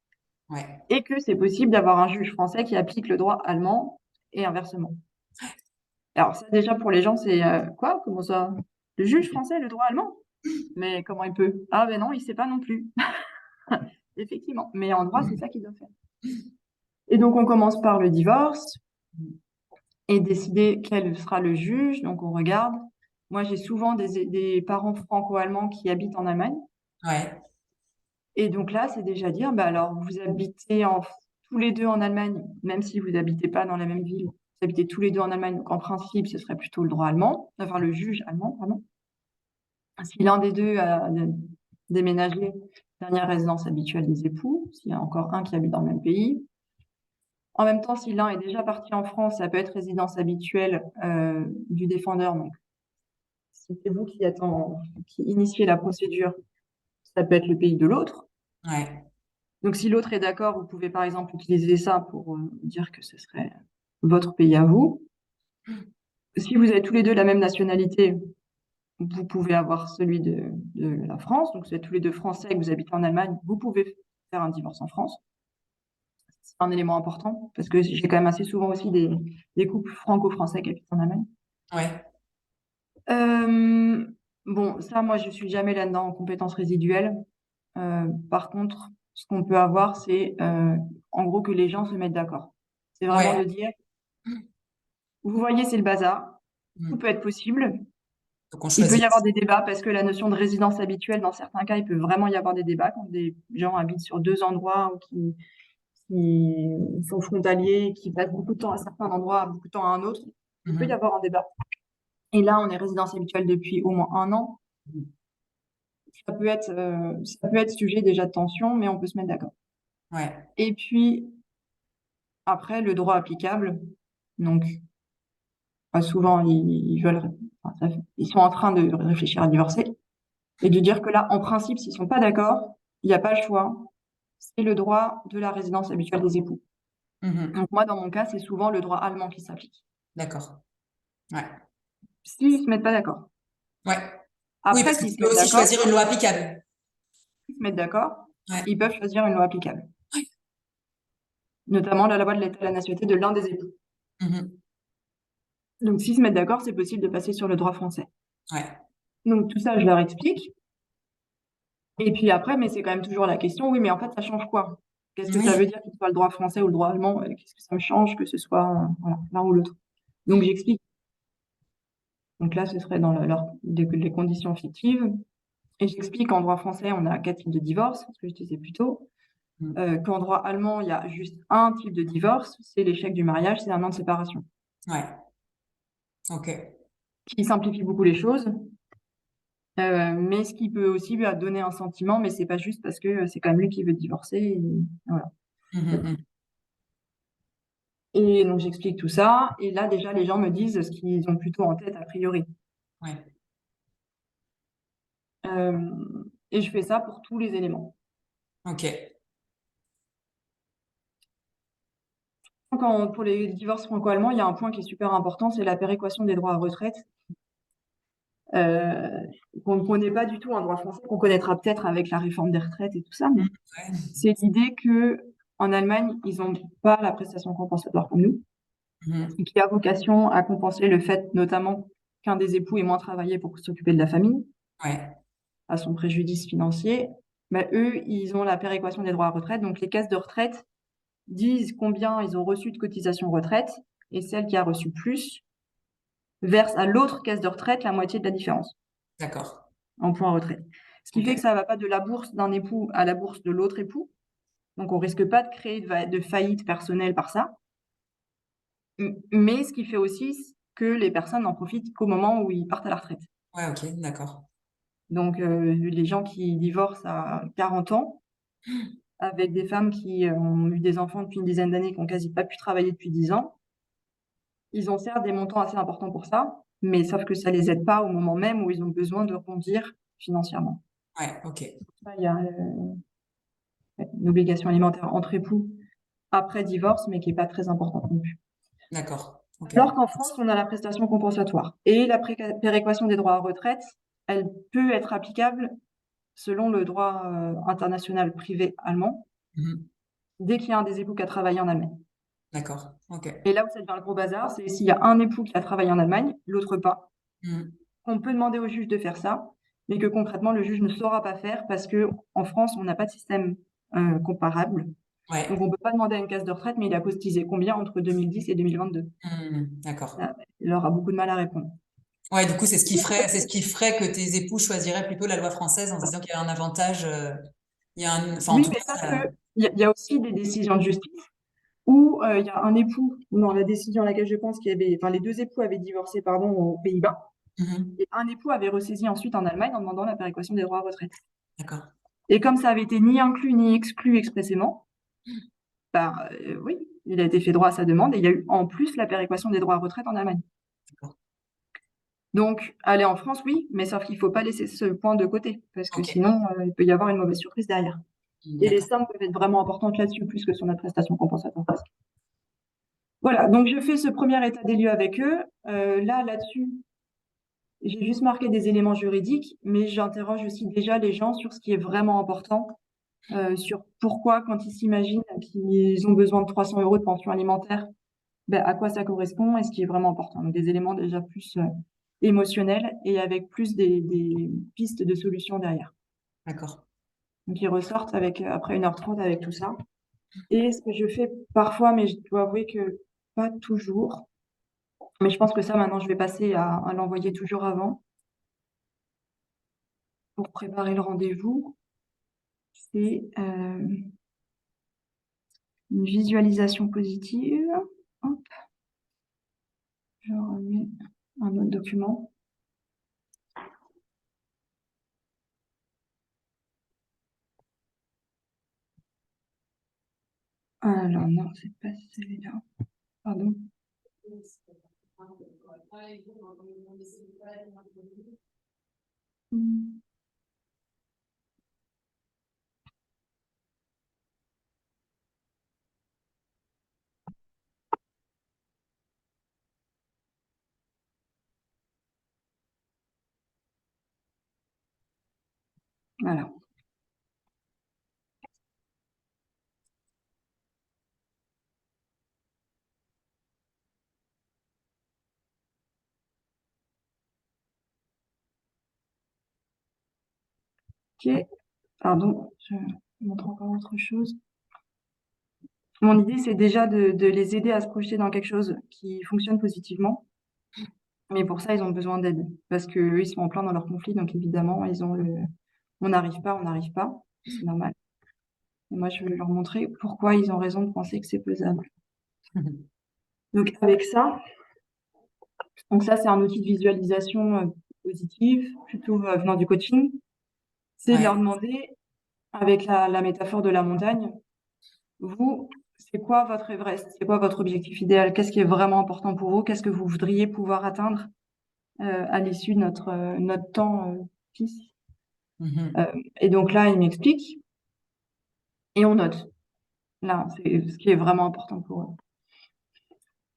S1: Ouais.
S2: Et que c'est possible d'avoir un juge français qui applique le droit allemand et inversement. Alors ça déjà pour les gens c'est quoi? Comment ça? Le juge français, le droit allemand? Mais comment il peut? Ah ben non, il sait pas non plus. Effectivement. Mais en droit, c'est ça qu'il doit faire. Et donc on commence par le divorce et décider quel sera le juge. Donc on regarde. Moi, j'ai souvent des parents franco-allemands qui habitent en Allemagne.
S1: Ouais.
S2: Et donc là, c'est déjà dire, bah alors, vous habitez tous les deux en Allemagne, même si vous n'habitez pas dans la même ville, vous habitez tous les deux en Allemagne. Donc en principe, ce serait plutôt le droit allemand, enfin le juge allemand, pardon. Si l'un des deux a déménagé, dernière résidence habituelle des époux, s'il y a encore un qui habite dans le même pays. En même temps, si l'un est déjà parti en France, ça peut être résidence habituelle du défendeur. Donc, si c'est vous qui initiez la procédure, ça peut être le pays de l'autre.
S1: Ouais.
S2: Donc, si l'autre est d'accord, vous pouvez par exemple utiliser ça pour dire que ce serait votre pays à vous. Si vous avez tous les deux la même nationalité, vous pouvez avoir celui de la France. Donc, vous êtes tous les deux français et que vous habitez en Allemagne, vous pouvez faire un divorce en France. C'est un élément important parce que j'ai quand même assez souvent aussi des couples franco-français qui habitent en Allemagne.
S1: Ouais.
S2: Bon, ça, moi, je suis jamais là-dedans en compétences résiduelles. Par contre, ce qu'on peut avoir, c'est en gros que les gens se mettent d'accord. C'est vraiment de
S1: Ouais.
S2: dire, vous voyez, c'est le bazar. Tout
S1: Mm.
S2: peut être possible.
S1: Faut qu'on
S2: Il peut y
S1: choisisse.
S2: avoir des débats parce que la notion de résidence habituelle, dans certains cas, il peut vraiment y avoir des débats quand des gens habitent sur deux endroits ou qui sont frontaliers, qui passent beaucoup de temps à certains endroits, beaucoup de temps à un autre. Il peut y
S1: Mhm.
S2: avoir un débat. Et là, on est résidence habituelle depuis au moins 1 an. Ça peut être sujet déjà de tension, mais on peut se mettre d'accord.
S1: Ouais.
S2: Et puis, après, le droit applicable. Donc, souvent, ils veulent, enfin, ils sont en train de réfléchir à divorcer et de dire que là, en principe, s'ils sont pas d'accord, il n'y a pas le choix. C'est le droit de la résidence habituelle des époux.
S1: Mhm.
S2: Donc, moi, dans mon cas, c'est souvent le droit allemand qui s'applique.
S1: D'accord. Ouais.
S2: S'ils se mettent pas d'accord.
S1: Ouais. Oui,
S2: Après,
S1: parce que
S2: s'ils
S1: tu
S2: se
S1: peux
S2: mettent
S1: aussi
S2: d'accord,
S1: choisir une loi applicable.
S2: s'ils se mettent d'accord,
S1: Ouais.
S2: ils peuvent choisir une loi applicable, notamment la loi de l'état de la nationalité de l'un des époux.
S1: Mhm.
S2: Donc, s'ils se mettent d'accord, c'est possible de passer sur le droit français.
S1: Ouais.
S2: Donc, tout ça, je leur explique. Et puis après, mais c'est quand même toujours la question, oui, mais en fait, ça change quoi? Qu'est-ce que ça
S1: Oui.
S2: veut dire que ce soit le droit français ou le droit allemand? Qu'est-ce que ça me change que ce soit voilà, l'un ou l'autre? Donc, j'explique. Donc là, ce serait dans les conditions fictives. Et j'explique qu'en droit français, on a 4 types de divorce, ce que je disais plus tôt.
S1: Mm.
S2: Qu'en droit allemand, il y a juste un type de divorce, c'est l'échec du mariage, c'est 1 an de séparation.
S1: Ouais. Ok.
S2: Qui simplifie beaucoup les choses. Mais ce qui peut aussi lui donner un sentiment, mais c'est pas juste parce que c'est quand même lui qui veut divorcer. Et voilà.
S1: Mhm.
S2: Et donc j'explique tout ça. Et là, déjà, les gens me disent ce qu'ils ont plutôt en tête a priori.
S1: Ouais.
S2: Et je fais ça pour tous les éléments.
S1: Ok.
S2: Pour les divorces franco-allemands, il y a un point qui est super important, c'est la péréquation des droits à retraite. Qu'on ne connaît pas du tout en droit français, qu'on connaîtra peut-être avec la réforme des retraites et tout ça. Mais
S1: Ouais.
S2: c'est l'idée que en Allemagne, ils n'ont pas la prestation compensatoire comme nous,
S1: Mhm.
S2: et qui a vocation à compenser le fait, notamment, qu'un des époux ait moins travaillé pour s'occuper de la famille,
S1: Ouais.
S2: à son préjudice financier. Mais eux, ils ont la péréquation des droits à retraite. Donc, les caisses de retraite disent combien ils ont reçu de cotisation retraite, et celle qui a reçu plus verse à l'autre caisse de retraite la moitié de la différence
S1: D'accord.
S2: en points retraite. Ce qui
S1: Ok.
S2: fait que ça ne va pas de la bourse d'un époux à la bourse de l'autre époux. Donc, on risque pas de créer de faillite personnelle par ça. Mais ce qui fait aussi que les personnes n'en profitent qu'au moment où ils partent à la retraite.
S1: Ouais, ok, d'accord.
S2: Donc, les gens qui divorcent à 40 ans, avec des femmes qui ont eu des enfants depuis une dizaine d'années, qui n'ont quasi pas pu travailler depuis 10 ans, ils ont certes des montants assez importants pour ça, mais sauf que ça les aide pas au moment même où ils ont besoin de rebondir financièrement.
S1: Ouais, ok.
S2: Il y a une obligation alimentaire entre époux après divorce, mais qui n'est pas très importante non plus.
S1: D'accord. Ok.
S2: Alors qu'en France, on a la prestation compensatoire. Et la péréquation des droits à retraite, elle peut être applicable selon le droit international privé allemand,
S1: Mhm.
S2: dès qu'il y a un des époux qui a travaillé en Allemagne.
S1: D'accord. Ok.
S2: Et là où ça devient le gros bazar, c'est s'il y a un époux qui a travaillé en Allemagne, l'autre pas.
S1: Mhm.
S2: On peut demander au juge de faire ça, mais que concrètement, le juge ne saura pas faire parce que en France, on n'a pas de système comparable. Donc,
S1: Ouais.
S2: on ne peut pas demander à une caisse de retraite, mais il a cotisé combien entre 2010 et 2022?
S1: Mhm. D'accord.
S2: Il aura beaucoup de mal à répondre.
S1: Ouais, du coup, c'est ce qui ferait que tes époux choisiraient plutôt la loi française en se disant qu'il y a un avantage, il y a un, enfin, en
S2: Oui,
S1: tout
S2: mais
S1: cas,
S2: sauf
S1: ça.
S2: qu'il y a aussi des décisions de justice où il y a un époux, dans la décision à laquelle je pense qu'il y avait, enfin, les deux époux avaient divorcé, pardon, aux Pays-Bas,
S1: Mhm.
S2: et un époux avait ressaisi ensuite en Allemagne en demandant la péréquation des droits à retraite.
S1: D'accord.
S2: Et comme ça avait été ni inclus ni exclu expressément, bah, oui, il a été fait droit à sa demande et il y a eu en plus la péréquation des droits à retraite en Allemagne.
S1: D'accord.
S2: Donc, aller en France, oui, mais sauf qu'il ne faut pas laisser ce point de côté, parce que
S1: Ok.
S2: sinon, il peut y avoir une mauvaise surprise derrière. Et les
S1: D'accord.
S2: sommes peuvent être vraiment importantes là-dessus, plus que sur notre prestation compensatoire. Voilà, donc je fais ce premier état des lieux avec eux. Là-dessus, j'ai juste marqué des éléments juridiques, mais j'interroge aussi déjà les gens sur ce qui est vraiment important, sur pourquoi, quand ils s'imaginent qu'ils ont besoin de 300 euros de pension alimentaire, ben, à quoi ça correspond et ce qui est vraiment important. Donc des éléments déjà plus émotionnels et avec plus des pistes de solutions derrière.
S1: D'accord.
S2: Donc ils ressortent avec, après 1h30 avec tout ça. Et ce que je fais parfois, mais je dois avouer que pas toujours, mais je pense que ça, maintenant, je vais passer à l'envoyer toujours avant pour préparer le rendez-vous. C'est une visualisation positive. Hop, je remets un autre document. Alors, non, c'est pas celui-là. Pardon. Hmm. Voilà. Ok. Pardon, je montre encore autre chose. Mon idée, c'est déjà de les aider à se projeter dans quelque chose qui fonctionne positivement. Mais pour ça, ils ont besoin d'aide. Parce qu'eux, ils sont en plein dans leur conflit. Donc, évidemment, ils ont on n'arrive pas, on n'arrive pas. C'est normal. Et moi, je veux leur montrer pourquoi ils ont raison de penser que c'est faisable. Donc, avec ça, donc ça, c'est un outil de visualisation positive, plutôt venant du coaching. C'est de leur
S1: Ouais.
S2: demander, avec la métaphore de la montagne, vous, c'est quoi votre Everest? C'est quoi votre objectif idéal? Qu'est-ce qui est vraiment important pour vous? Qu'est-ce que vous voudriez pouvoir atteindre à l'issue de notre temps fils?
S1: Mhm.
S2: Et donc là, il m'explique et on note. Là, c'est ce qui est vraiment important pour eux.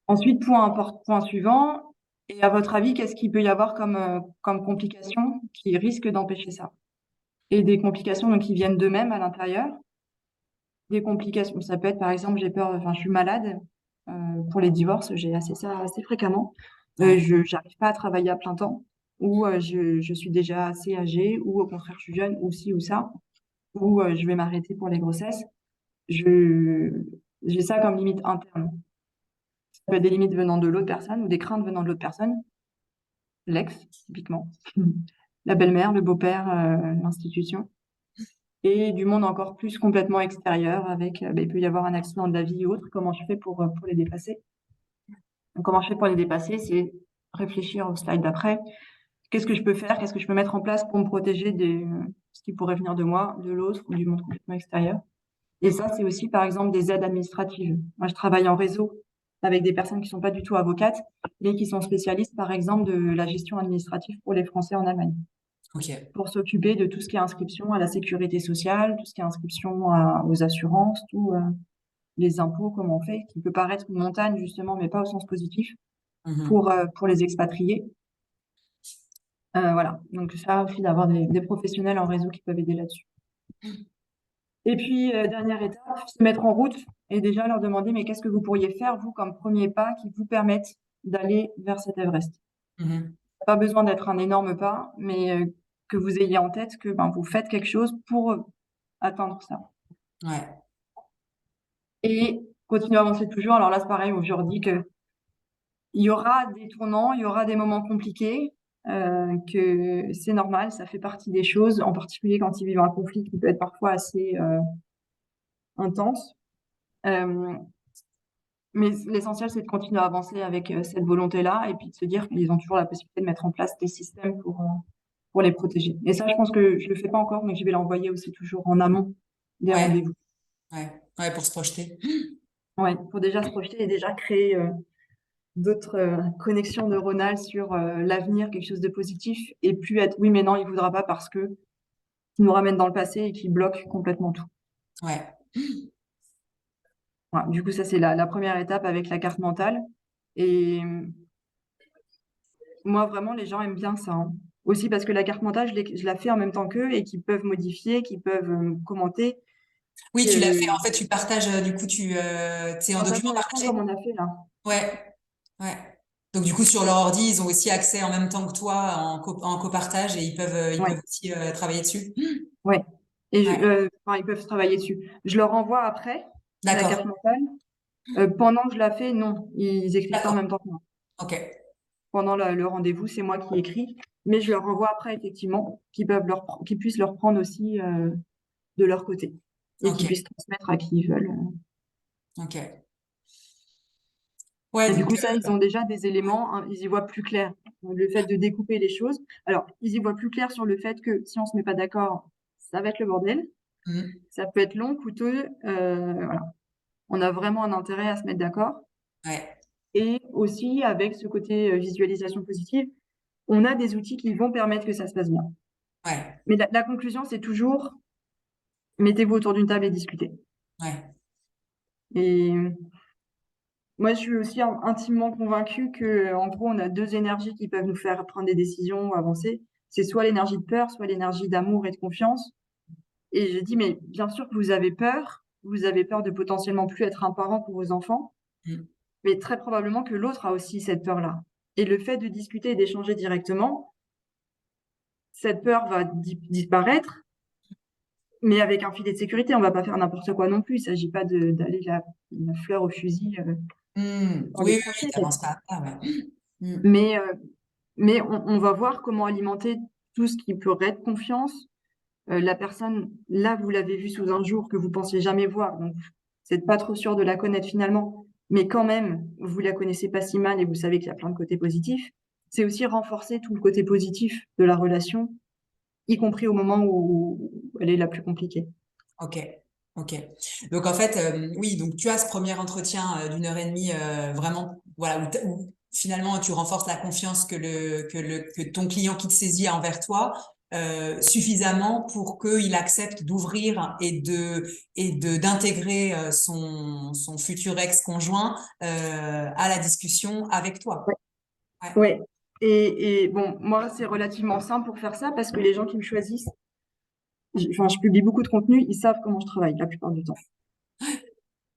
S2: Ensuite, point suivant. Et à votre avis, qu'est-ce qu'il peut y avoir comme complications qui risquent d'empêcher ça? Et des complications donc, qui viennent d'eux-mêmes à l'intérieur. Des complications, ça peut être par exemple, j'ai peur, enfin, je suis malade. Pour les divorces, j'ai assez ça assez fréquemment.
S1: Ouais.
S2: Je n'arrive pas à travailler à plein temps, ou je suis déjà assez âgée, ou au contraire, je suis jeune, ou ci ou ça, ou je vais m'arrêter pour les grossesses. Je J'ai ça comme limite interne. Ça peut être des limites venant de l'autre personne ou des craintes venant de l'autre personne, l'ex, typiquement, la belle-mère, le beau-père, l'institution, et du monde encore plus complètement extérieur avec, il peut y avoir un accident de la vie ou autre. Comment je fais pour les dépasser? Donc, comment je fais pour les dépasser? C'est réfléchir au slide d'après. Qu'est-ce que je peux faire? Qu'est-ce que je peux mettre en place pour me protéger de ce qui pourrait venir de moi, de l'autre ou du monde complètement extérieur? Et ça, c'est aussi, par exemple, des aides administratives. Moi, je travaille en réseau avec des personnes qui sont pas du tout avocates, mais qui sont spécialistes, par exemple, de la gestion administrative pour les Français en Allemagne,
S1: Ok.
S2: pour s'occuper de tout ce qui est inscription à la sécurité sociale, tout ce qui est inscription aux assurances, tous les impôts, comment on fait, qui peut paraître une montagne, justement, mais pas au sens positif,
S1: Mhm.
S2: pour les expatriés. Voilà. Donc, ça aussi, d'avoir des professionnels en réseau qui peuvent aider là-dessus. Et puis, dernière étape, se mettre en route et déjà leur demander, mais qu'est-ce que vous pourriez faire, vous, comme premier pas qui vous permette d'aller vers cet Everest?
S1: Mhm.
S2: Pas besoin d'être un énorme pas, mais que vous ayez en tête que ben, vous faites quelque chose pour atteindre ça.
S1: Ouais.
S2: Et continuer à avancer toujours. Alors là, c'est pareil, je leur dis que il y aura des tournants, il y aura des moments compliqués, que c'est normal, ça fait partie des choses, en particulier quand ils vivent un conflit qui peut être parfois assez intense. Euh, Mais l'essentiel, c'est de continuer à avancer avec cette volonté-là et puis de se dire qu'ils ont toujours la possibilité de mettre en place des systèmes pour les protéger. Et ça, je pense que je le fais pas encore, mais je vais l'envoyer aussi toujours en amont des
S1: Ouais.
S2: rendez-vous.
S1: Ouais. Ouais, pour se projeter.
S2: Ouais, pour déjà se projeter et déjà créer d'autres connexions neuronales sur l'avenir, quelque chose de positif, et plus être oui, mais non, il voudra pas parce que qui nous ramène dans le passé et qui bloque complètement tout.
S1: Ouais.
S2: Voilà. Du coup, ça, c'est la première étape avec la carte mentale. Et moi, vraiment, les gens aiment bien ça, hein. Aussi parce que la carte mentale, je la fais en même temps qu'eux et qu'ils peuvent modifier, qu'ils peuvent commenter.
S1: Oui, tu l'as
S2: Que
S1: fait. En fait, tu partages, du coup, c'est un
S2: partage
S1: document
S2: mon écran
S1: partagé?
S2: comme on a fait là.
S1: Ouais. Ouais. Donc, du coup, sur leur ordi, ils ont aussi accès en même temps que toi en copartage et ils
S2: Ouais,
S1: peuvent aussi travailler dessus.
S2: ouais. Et
S1: Ouais.
S2: enfin, ils peuvent travailler dessus. Je leur envoie après la
S1: D'accord.
S2: carte mentale. Pendant que je la fais, non, ils écrivent pas en
S1: D'accord.
S2: même temps que moi.
S1: Ok.
S2: Pendant le rendez-vous, c'est moi qui écris, mais je leur envoie après effectivement, qu'ils puissent leur prendre aussi de leur côté et qu'ils
S1: Ok.
S2: puissent transmettre à qui ils veulent.
S1: Ok. Ouais,
S2: Et du
S1: donc,
S2: coup, ça, ils ont déjà des éléments, hein, ils y voient plus clair. Le fait de découper les choses. Alors, ils y voient plus clair sur le fait que si on se met pas d'accord, ça va être le bordel.
S1: mhm.
S2: Ça peut être long, coûteux. Voilà. On a vraiment un intérêt à se mettre d'accord.
S1: Ouais.
S2: Et aussi, avec ce côté visualisation positive, on a des outils qui vont permettre que ça se passe bien.
S1: Ouais.
S2: Mais la conclusion, c'est toujours mettez-vous autour d'une table et discutez.
S1: Ouais.
S2: Et moi, je suis aussi intimement convaincue que, en gros, on a deux énergies qui peuvent nous faire prendre des décisions ou avancer. C'est soit l'énergie de peur, soit l'énergie d'amour et de confiance. Et je dis, mais bien sûr que vous avez peur de potentiellement plus être un parent pour vos enfants,
S1: Mhm.
S2: mais très probablement que l'autre a aussi cette peur-là. Et le fait de discuter et d'échanger directement, cette peur va disparaître, mais avec un filet de sécurité. On va pas faire n'importe quoi non plus. Il s'agit pas d'aller la fleur au fusil dans les
S1: Oui, oui, oui,
S2: tranchées.
S1: t'avances pas à pas, ouais. Mhm.
S2: Mais, euh, mais on va voir comment alimenter tout ce qui peut être confiance. La personne, là, vous l'avez vue sous un jour que vous pensiez jamais voir, donc vous n'êtes pas trop sûr de la connaître finalement, mais quand même, vous la connaissez pas si mal et vous savez qu'il y a plein de côtés positifs. C'est aussi renforcer tout le côté positif de la relation, y compris au moment où elle est la plus compliquée.
S1: Ok. Ok. Donc, en fait, oui, donc tu as ce premier entretien d'1 heure et demie, vraiment, voilà, où finalement tu renforces la confiance que ton client qui te saisit envers toi, suffisamment pour qu'il accepte d'ouvrir d'intégrer son futur ex-conjoint à la discussion avec toi.
S2: Ouais.
S1: Ouais.
S2: Ouais. Et bon, moi, c'est relativement simple pour faire ça parce que les gens qui me choisissent, enfin, je publie beaucoup de contenu, ils savent comment je travaille la plupart du temps.
S1: Ouais.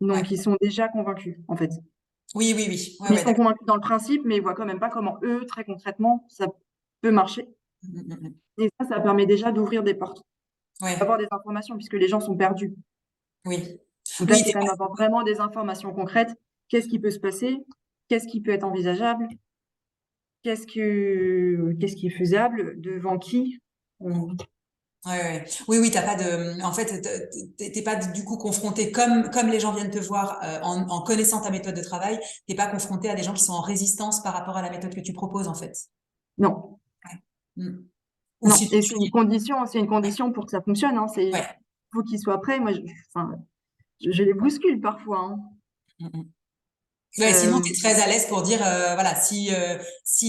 S2: Donc, ils sont déjà convaincus, en fait.
S1: Oui, oui, oui. Ouais,
S2: Mais ils
S1: ouais,
S2: sont
S1: d'accord.
S2: convaincus dans le principe, mais ils voient quand même pas comment eux, très concrètement, ça peut marcher.
S1: Mm.
S2: Et ça permet déjà d'ouvrir des portes,
S1: Ouais.
S2: d'avoir des informations, puisque les gens sont perdus.
S1: Oui.
S2: Donc là,
S1: Oui,
S2: c'est quand même avoir vraiment des informations concrètes. Qu'est-ce qui peut se passer? Qu'est-ce qui peut être envisageable? Qu'est-ce qui est faisable? Devant qui?
S1: Oui, t'as pas de, en fait, t'es pas du coup confronté comme les gens viennent te voir en connaissant ta méthode de travail, t'es pas confronté à des gens qui sont en résistance par rapport à la méthode que tu proposes en fait.
S2: Non,
S1: Mm. Ou
S2: non.
S1: si
S2: Et c'est une condition pour que ça fonctionne, hein.
S1: ouais.
S2: Faut qu'ils soient prêts. Moi, enfin, je les bouscule parfois, hein.
S1: Mm, mm. Ouais, sinon, tu es très à l'aise pour dire, voilà, si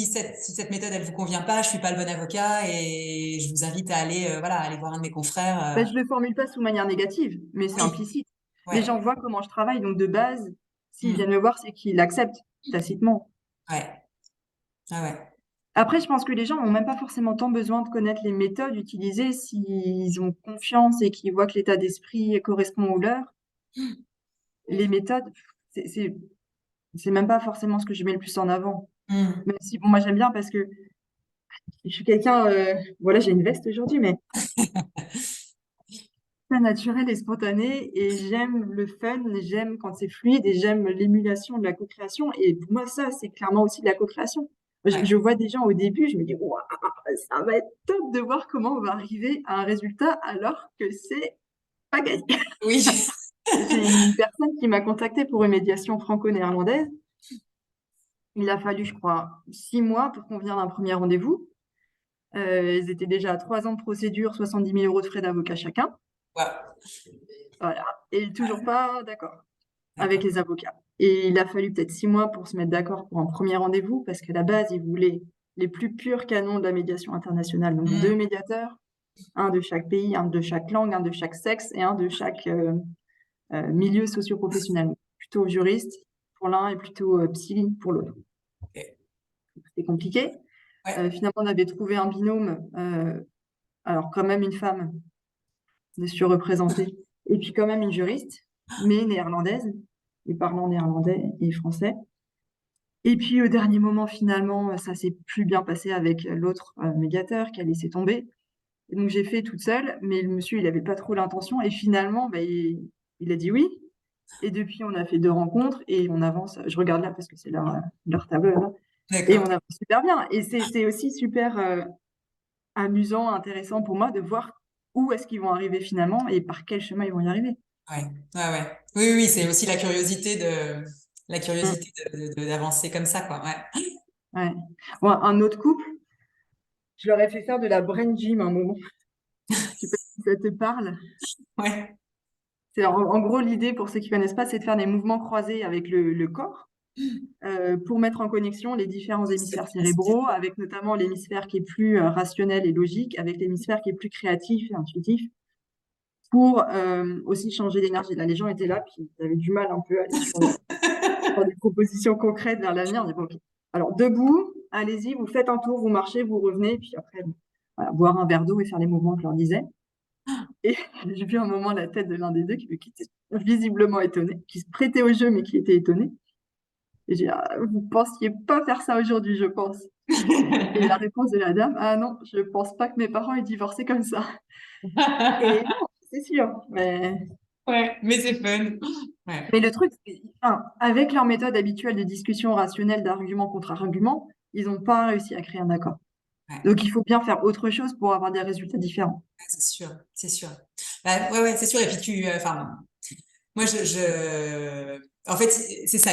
S1: cette méthode, elle vous convient pas, je suis pas le bon avocat et je vous invite à aller, voilà, aller voir un de mes confrères.
S2: Ben, je le formule pas sous manière négative, mais c'est
S1: Oui,
S2: implicite. Les
S1: ouais,
S2: gens voient comment je travaille, donc de base, s'ils
S1: mm,
S2: viennent me voir, c'est qu'ils l'acceptent tacitement.
S1: ouais, ah ouais,
S2: Après, je pense que les gens n'ont même pas forcément tant besoin de connaître les méthodes utilisées s'ils ont confiance et qu'ils voient que l'état d'esprit correspond au leur. Les méthodes, c'est c'est- c'est même pas forcément ce que je mets le plus en avant.
S1: mm.
S2: Même si, bon, moi j'aime bien parce que je suis quelqu'un, voilà, j'ai une veste aujourd'hui, mais très naturel et spontané, et j'aime le fun, j'aime quand c'est fluide, et j'aime l'émulation de la co-création. Et pour moi, ça, c'est clairement aussi de la co-création.
S1: Ouais,
S2: Je vois des gens au début, je me dis, waouh, ça va être top de voir comment on va arriver à un résultat alors que c'est pas gagné.
S1: oui,
S2: J'ai une personne qui m'a contactée pour une médiation franco-néerlandaise. Il a fallu, je crois, 6 mois pour convenir d'un premier rendez-vous. Ils étaient déjà à 3 ans de procédure, 70 000 € de frais d'avocat chacun.
S1: ouais,
S2: Voilà. Et toujours pas d'accord avec
S1: d'accord.
S2: les avocats. Et il a fallu peut-être 6 mois pour se mettre d'accord pour un premier rendez-vous, parce qu'à la base, ils voulaient les plus purs canons de la médiation internationale. Donc,
S1: Mm,
S2: 2 médiateurs, un de chaque pays, un de chaque langue, un de chaque sexe et un de chaque milieu socio-professionnel. Plutôt juriste pour l'un et plutôt psy pour l'autre.
S1: ok.
S2: C'était compliqué.
S1: Ouais,
S2: Finalement, on avait trouvé un binôme, alors quand même une femme surreprésentée, et puis quand même une juriste, mais néerlandaise, et parlant néerlandais et français. Et puis au dernier moment, finalement, ça s'est plus bien passé avec l'autre médiateur qui a laissé tomber. Et donc j'ai fait toute seule, mais le monsieur, il n'avait pas trop l'intention. Et finalement, bah, il a dit oui. Et depuis, on a fait 2 rencontres et on avance. Je regarde là parce que c'est leur tableau là. Et on
S1: d'accord.
S2: avance super bien. Et c'est aussi super amusant, intéressant pour moi de voir où est-ce qu'ils vont arriver finalement et par quel chemin ils vont y arriver.
S1: Ouais, ouais. Oui, oui, c'est aussi la
S2: Mm,
S1: curiosité d'avancer comme ça, quoi. Ouais.
S2: ouais. Bon, un autre couple, je leur ai fait faire de la brain gym un moment. Je sais pas si ça te parle.
S1: Ouais.
S2: C'est en gros l'idée, pour ceux qui connaissent pas, c'est de faire des mouvements croisés avec le corps pour mettre en connexion les différents hémisphères cérébraux, avec notamment l'hémisphère qui est plus rationnel et logique, avec l'hémisphère qui est plus créatif et intuitif, pour aussi changer l'énergie. Là, les gens étaient là, puis ils avaient du mal un peu à aller sur des propositions concrètes vers l'avenir. On dit, bon, ok. Alors, debout, allez-y, vous faites un tour, vous marchez, vous revenez, puis après, bon, voilà, boire un verre d'eau et faire les mouvements que je leur disais. Et j'ai vu un moment la tête de l'un des deux qui était visiblement étonné, qui se prêtait au jeu, mais qui était étonné. Et j'ai dit, ah, vous pensiez pas faire ça aujourd'hui, je pense. Et la réponse de la dame, ah non, je pense pas que mes parents aient divorcé comme ça. Et non, c'est sûr.
S1: Ouais, mais c'est fun. Ouais.
S2: Mais le truc, enfin, avec leur méthode habituelle de discussion rationnelle d'argument contre argument, ils n'ont pas réussi à créer un accord.
S1: Ouais.
S2: Donc il faut bien faire autre chose pour avoir des résultats différents.
S1: C'est sûr, c'est sûr. Bah, ouais, ouais, c'est sûr. Et puis enfin, moi, en fait, c'est ça.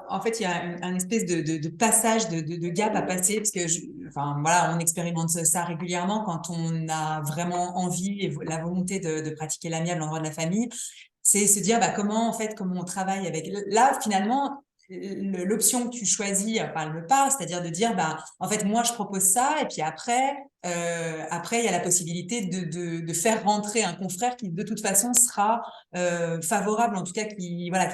S1: En fait, il y a un espèce de passage, de gap à passer, parce que, enfin, voilà, on expérimente ça régulièrement quand on a vraiment envie et la volonté de pratiquer l'amiable en droit de la famille. C'est se dire, bah, comment on travaille avec. Là, finalement, l'option que tu choisis, enfin, elle me parle, c'est-à-dire de dire, bah, en fait, moi, je propose ça, et puis après, il y a la possibilité de faire rentrer un confrère qui, de toute façon, sera favorable, en tout cas, voilà,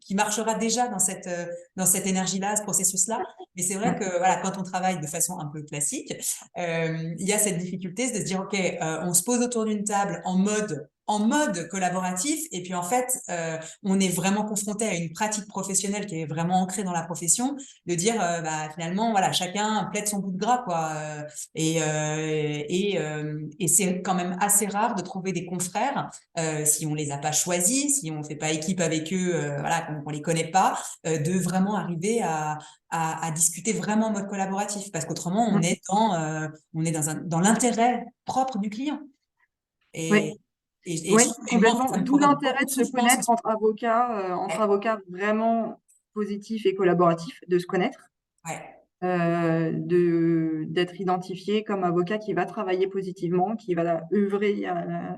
S1: qui marchera déjà dans cette énergie-là, ce processus-là. Mais c'est vrai
S2: Ouais.
S1: que, voilà, quand on travaille de façon un peu classique, il y a cette difficulté de se dire, OK, on se pose autour d'une table en mode collaboratif, et puis en fait on est vraiment confronté à une pratique professionnelle qui est vraiment ancrée dans la profession, de dire bah, finalement voilà, chacun plaide son bout de gras, quoi, et Et c'est quand même assez rare de trouver des confrères, si on les a pas choisis, si on fait pas équipe avec eux, voilà, qu'on les connaît pas, de vraiment arriver à discuter vraiment en mode collaboratif, parce qu'autrement on est dans l'intérêt propre du client.
S2: Oui,
S1: Et,
S2: oui,
S1: et moi, en fait,
S2: complètement.
S1: ça me
S2: D'où
S1: provoque
S2: l'intérêt
S1: beaucoup
S2: de
S1: de
S2: se
S1: souffrance.
S2: connaître entre
S1: Ouais,
S2: avocats vraiment positifs et collaboratifs, de se connaître,
S1: ouais.
S2: d'être identifié comme avocat qui va travailler positivement, qui va œuvrer à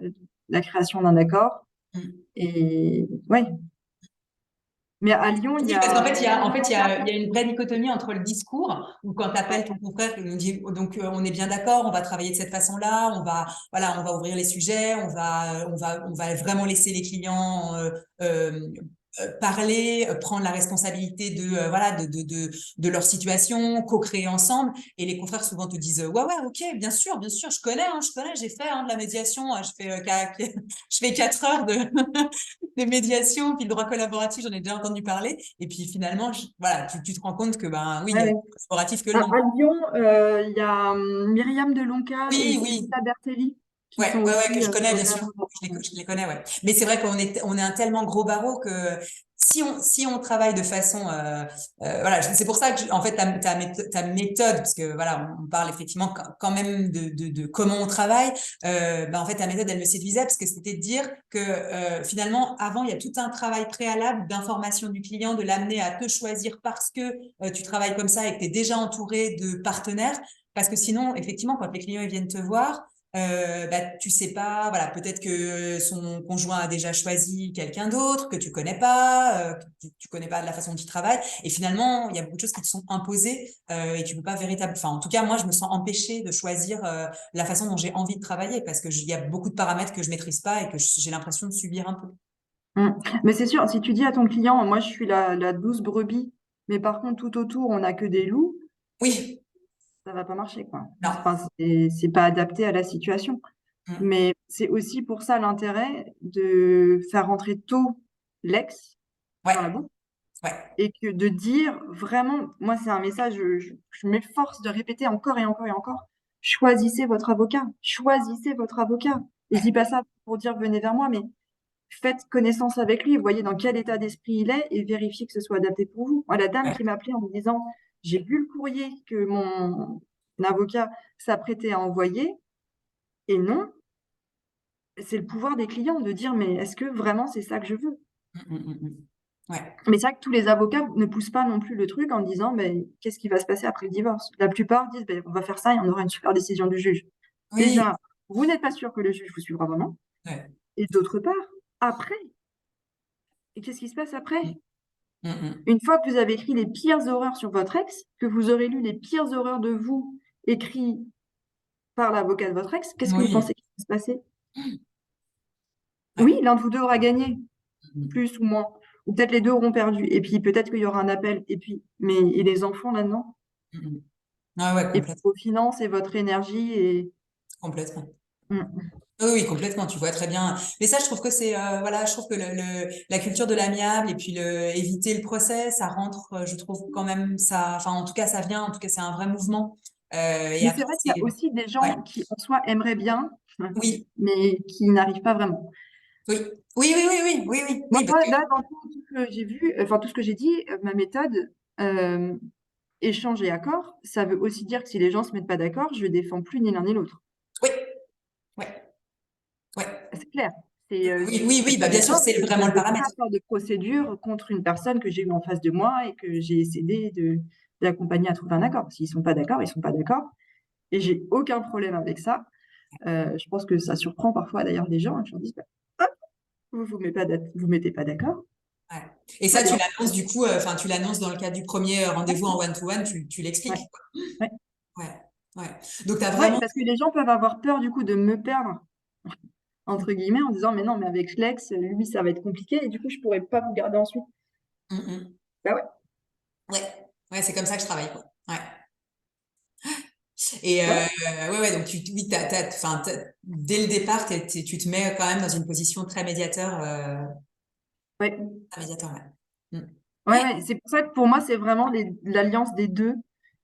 S2: la création d'un accord.
S1: Mm.
S2: Et ouais. Mais à Lyon, il y
S1: Parce qu'en
S2: a
S1: fait, il y a une vraie dichotomie entre le discours, où quand tu appelles ton confrère, il nous dit, donc, on est bien d'accord, on va travailler de cette façon-là, voilà, on va ouvrir les sujets, on va vraiment laisser les clients, euh, parler, prendre la responsabilité voilà, de leur situation, co-créer ensemble. Et les confrères souvent te disent, ouais, ouais, ok, bien sûr, je connais, j'ai fait de la médiation, je fais 4 heures de médiation, puis le droit collaboratif, j'en ai déjà entendu parler. Et puis finalement, voilà, tu te rends compte que, ben oui, il y
S2: ouais,
S1: a le
S2: ouais.
S1: collaboratif que le nom.
S2: À Lyon, il y a Myriam Delonca et
S1: Oui, oui.
S2: Cécile Bertelli qui
S1: Ouais,
S2: sont
S1: ouais, ouais,
S2: aussi
S1: que je connais, bien sûr.
S2: vraiment
S1: Je les connais, ouais. Mais c'est vrai on est un tellement gros barreau que si on travaille de façon, voilà, c'est pour ça que, en fait, ta méthode, parce que voilà, on parle effectivement quand même de comment on travaille, ben, en fait, ta méthode, elle me séduisait parce que c'était de dire que, finalement, avant, il y a tout un travail préalable d'information du client, de l'amener à te choisir parce que tu travailles comme ça et que tu es déjà entouré de partenaires. Parce que sinon, effectivement, quand les clients ils viennent te voir, bah, tu sais pas, voilà, peut-être que son conjoint a déjà choisi quelqu'un d'autre que tu connais pas, que tu connais pas de la façon dont il travaille, et finalement, il y a beaucoup de choses qui te sont imposées, et tu peux pas véritablement, enfin, en tout cas, moi, je me sens empêchée de choisir la façon dont j'ai envie de travailler, parce que il y a beaucoup de paramètres que je maîtrise pas et que j'ai l'impression de subir un peu.
S2: Mm. Mais c'est sûr, si tu dis à ton client, moi je suis la douce brebis, mais par contre tout autour on n'a que des loups,
S1: Oui,
S2: ça va pas marcher, quoi.
S1: non.
S2: Enfin, c'est pas adapté à la situation.
S1: Mm.
S2: Mais c'est aussi pour ça l'intérêt de faire rentrer tôt l'ex
S1: Ouais,
S2: dans la boucle
S1: ouais,
S2: et que de dire vraiment, moi c'est un message, je m'efforce de répéter encore et encore et encore, choisissez votre avocat. Et je dis
S1: ouais,
S2: pas ça pour dire venez vers moi, mais faites connaissance avec lui, voyez dans quel état d'esprit il est et vérifiez que ce soit adapté pour vous. Moi, la dame
S1: ouais,
S2: qui m'a appelé en me disant, j'ai vu le courrier que mon avocat s'apprêtait à envoyer, et non, c'est le pouvoir des clients de dire, mais est-ce que vraiment c'est ça que je veux?
S1: mm, mm, mm, mm. Ouais,
S2: Mais c'est vrai que tous les avocats ne poussent pas non plus le truc en disant, mais qu'est-ce qui va se passer après le divorce? La plupart disent, ben, on va faire ça et on aura une super décision du juge.
S1: oui,
S2: Déjà, vous n'êtes pas sûr que le juge vous suivra vraiment.
S1: ouais.
S2: Et d'autre part, après, et qu'est-ce qui se passe après?
S1: Mm, mm.
S2: Une fois que vous avez écrit les pires horreurs sur votre ex, que vous aurez lu les pires horreurs de vous écrits par l'avocat de votre ex, qu'est-ce que vous
S1: Oui.
S2: pensez qui va se passer?
S1: Ouais.
S2: Oui, l'un de vous deux aura gagné,
S1: Mm,
S2: plus ou moins. Ou peut-être les deux auront perdu. Et puis peut-être qu'il y aura un appel. Et puis, mais et les enfants là-dedans?
S1: mm, mm. Ah ouais,
S2: Et puis
S1: complètement.
S2: vos finances et votre énergie et
S1: Complètement.
S2: Mm.
S1: Oui, oui, complètement, tu vois très bien. Mais ça, je trouve que c'est, voilà, je trouve que la culture de l'amiable et puis éviter le procès, ça rentre, je trouve quand même ça, enfin, en tout cas, ça vient, en tout cas, c'est un vrai mouvement. Et
S2: Mais c'est
S1: après,
S2: vrai qu'il y a
S1: c'est,
S2: aussi des
S1: ouais,
S2: gens qui en soi aimeraient bien,
S1: oui,
S2: mais qui n'arrivent pas vraiment.
S1: oui, oui, oui, oui, oui, oui, oui,
S2: Moi,
S1: oui, parce que,
S2: là, dans tout ce que j'ai vu, enfin tout ce que j'ai dit, ma méthode, euh, échange et accord, ça veut aussi dire que si les gens se mettent pas d'accord, je défends plus ni l'un ni l'autre.
S1: oui, ouais, ouais,
S2: C'est clair. C'est,
S1: oui, oui,
S2: je
S1: oui, bah, bien sûr,
S2: défends,
S1: c'est
S2: je
S1: vraiment
S2: ne
S1: le
S2: veux pas
S1: paramètre.
S2: faire de procédure contre une personne que j'ai eue en face de moi et que j'ai essayé d'accompagner à trouver un accord. S'ils sont pas d'accord, ils sont pas d'accord. Et j'ai aucun problème avec ça. Je pense que ça surprend parfois d'ailleurs des gens qui leur disent, bah, hop, vous mettez pas d'accord,
S1: Ouais. Et
S2: très
S1: ça, tu
S2: bien.
S1: l'annonces du coup, enfin, tu l'annonces dans le cadre du premier
S2: Ouais,
S1: rendez-vous en one-to-one, tu
S2: ouais,
S1: l'expliques, quoi.
S2: ouais.
S1: Ouais, ouais. Donc, tu as
S2: Ouais,
S1: vraiment,
S2: parce que les gens peuvent avoir peur du coup de me perdre entre guillemets en disant mais non mais avec Schlex lui ça va être compliqué et du coup je pourrais pas vous garder ensuite.
S1: mm, mm.
S2: Bah ouais,
S1: Ouais, ouais, c'est comme ça que je travaille, quoi. Ouais. Et
S2: bah
S1: ouais, ouais, donc oui, enfin, dès le départ, tu te mets quand même dans une position très médiateur,
S2: ouais, ouais,
S1: très médiateur, ouais. Mm.
S2: ouais, ouais. C'est pour ça que pour moi c'est vraiment l'alliance des deux.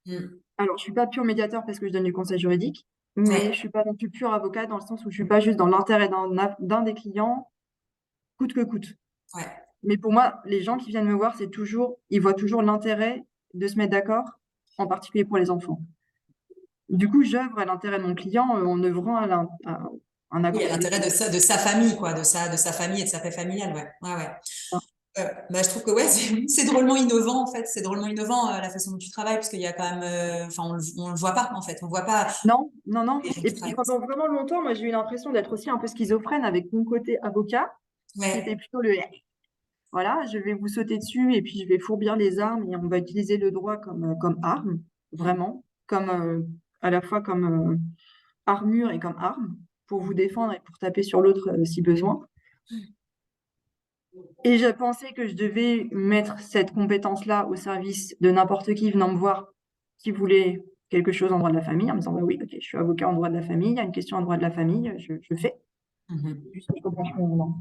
S1: Mm.
S2: Alors, je suis pas pure médiateur parce que je donne du conseil juridique, mais je
S1: Ouais,
S2: suis pas non plus pure avocate dans le sens où je suis pas juste dans l'intérêt d'un des clients, coûte que coûte.
S1: ouais.
S2: Mais pour moi, les gens qui viennent me voir, ils voient toujours l'intérêt de se mettre d'accord, en particulier pour les enfants. Du coup, j'œuvre à l'intérêt de mon client en œuvrant à un
S1: Oui,
S2: accord
S1: à l'intérêt
S2: collectif.
S1: de sa famille, quoi, de sa famille et de sa paix familiale, ouais. Ouais, ouais. Bah, je trouve que ouais, c'est drôlement innovant, en fait. C'est drôlement innovant, la façon dont tu travailles, parce qu'il y a quand même, enfin, on le voit pas, en fait. On voit pas
S2: Non, non, non.
S1: les gens
S2: Et
S1: qui
S2: puis
S1: travaillent.
S2: pendant vraiment longtemps, moi, j'ai eu l'impression d'être aussi un peu schizophrène avec mon côté avocat, qui était
S1: Ouais.
S2: plutôt voilà, je vais vous sauter dessus et puis je vais fourbir les armes et on va utiliser le droit comme arme, vraiment, à la fois comme armure et comme arme pour vous défendre et pour taper sur l'autre si besoin. Et je pensais que je devais mettre cette compétence-là au service de n'importe qui venant me voir qui voulait quelque chose en droit de la famille, en me disant, bah oui, ok, je suis avocat en droit de la famille, il y a une question en droit de la famille, je fais.
S1: Mhm.
S2: Juste, je comprends plus mon nom.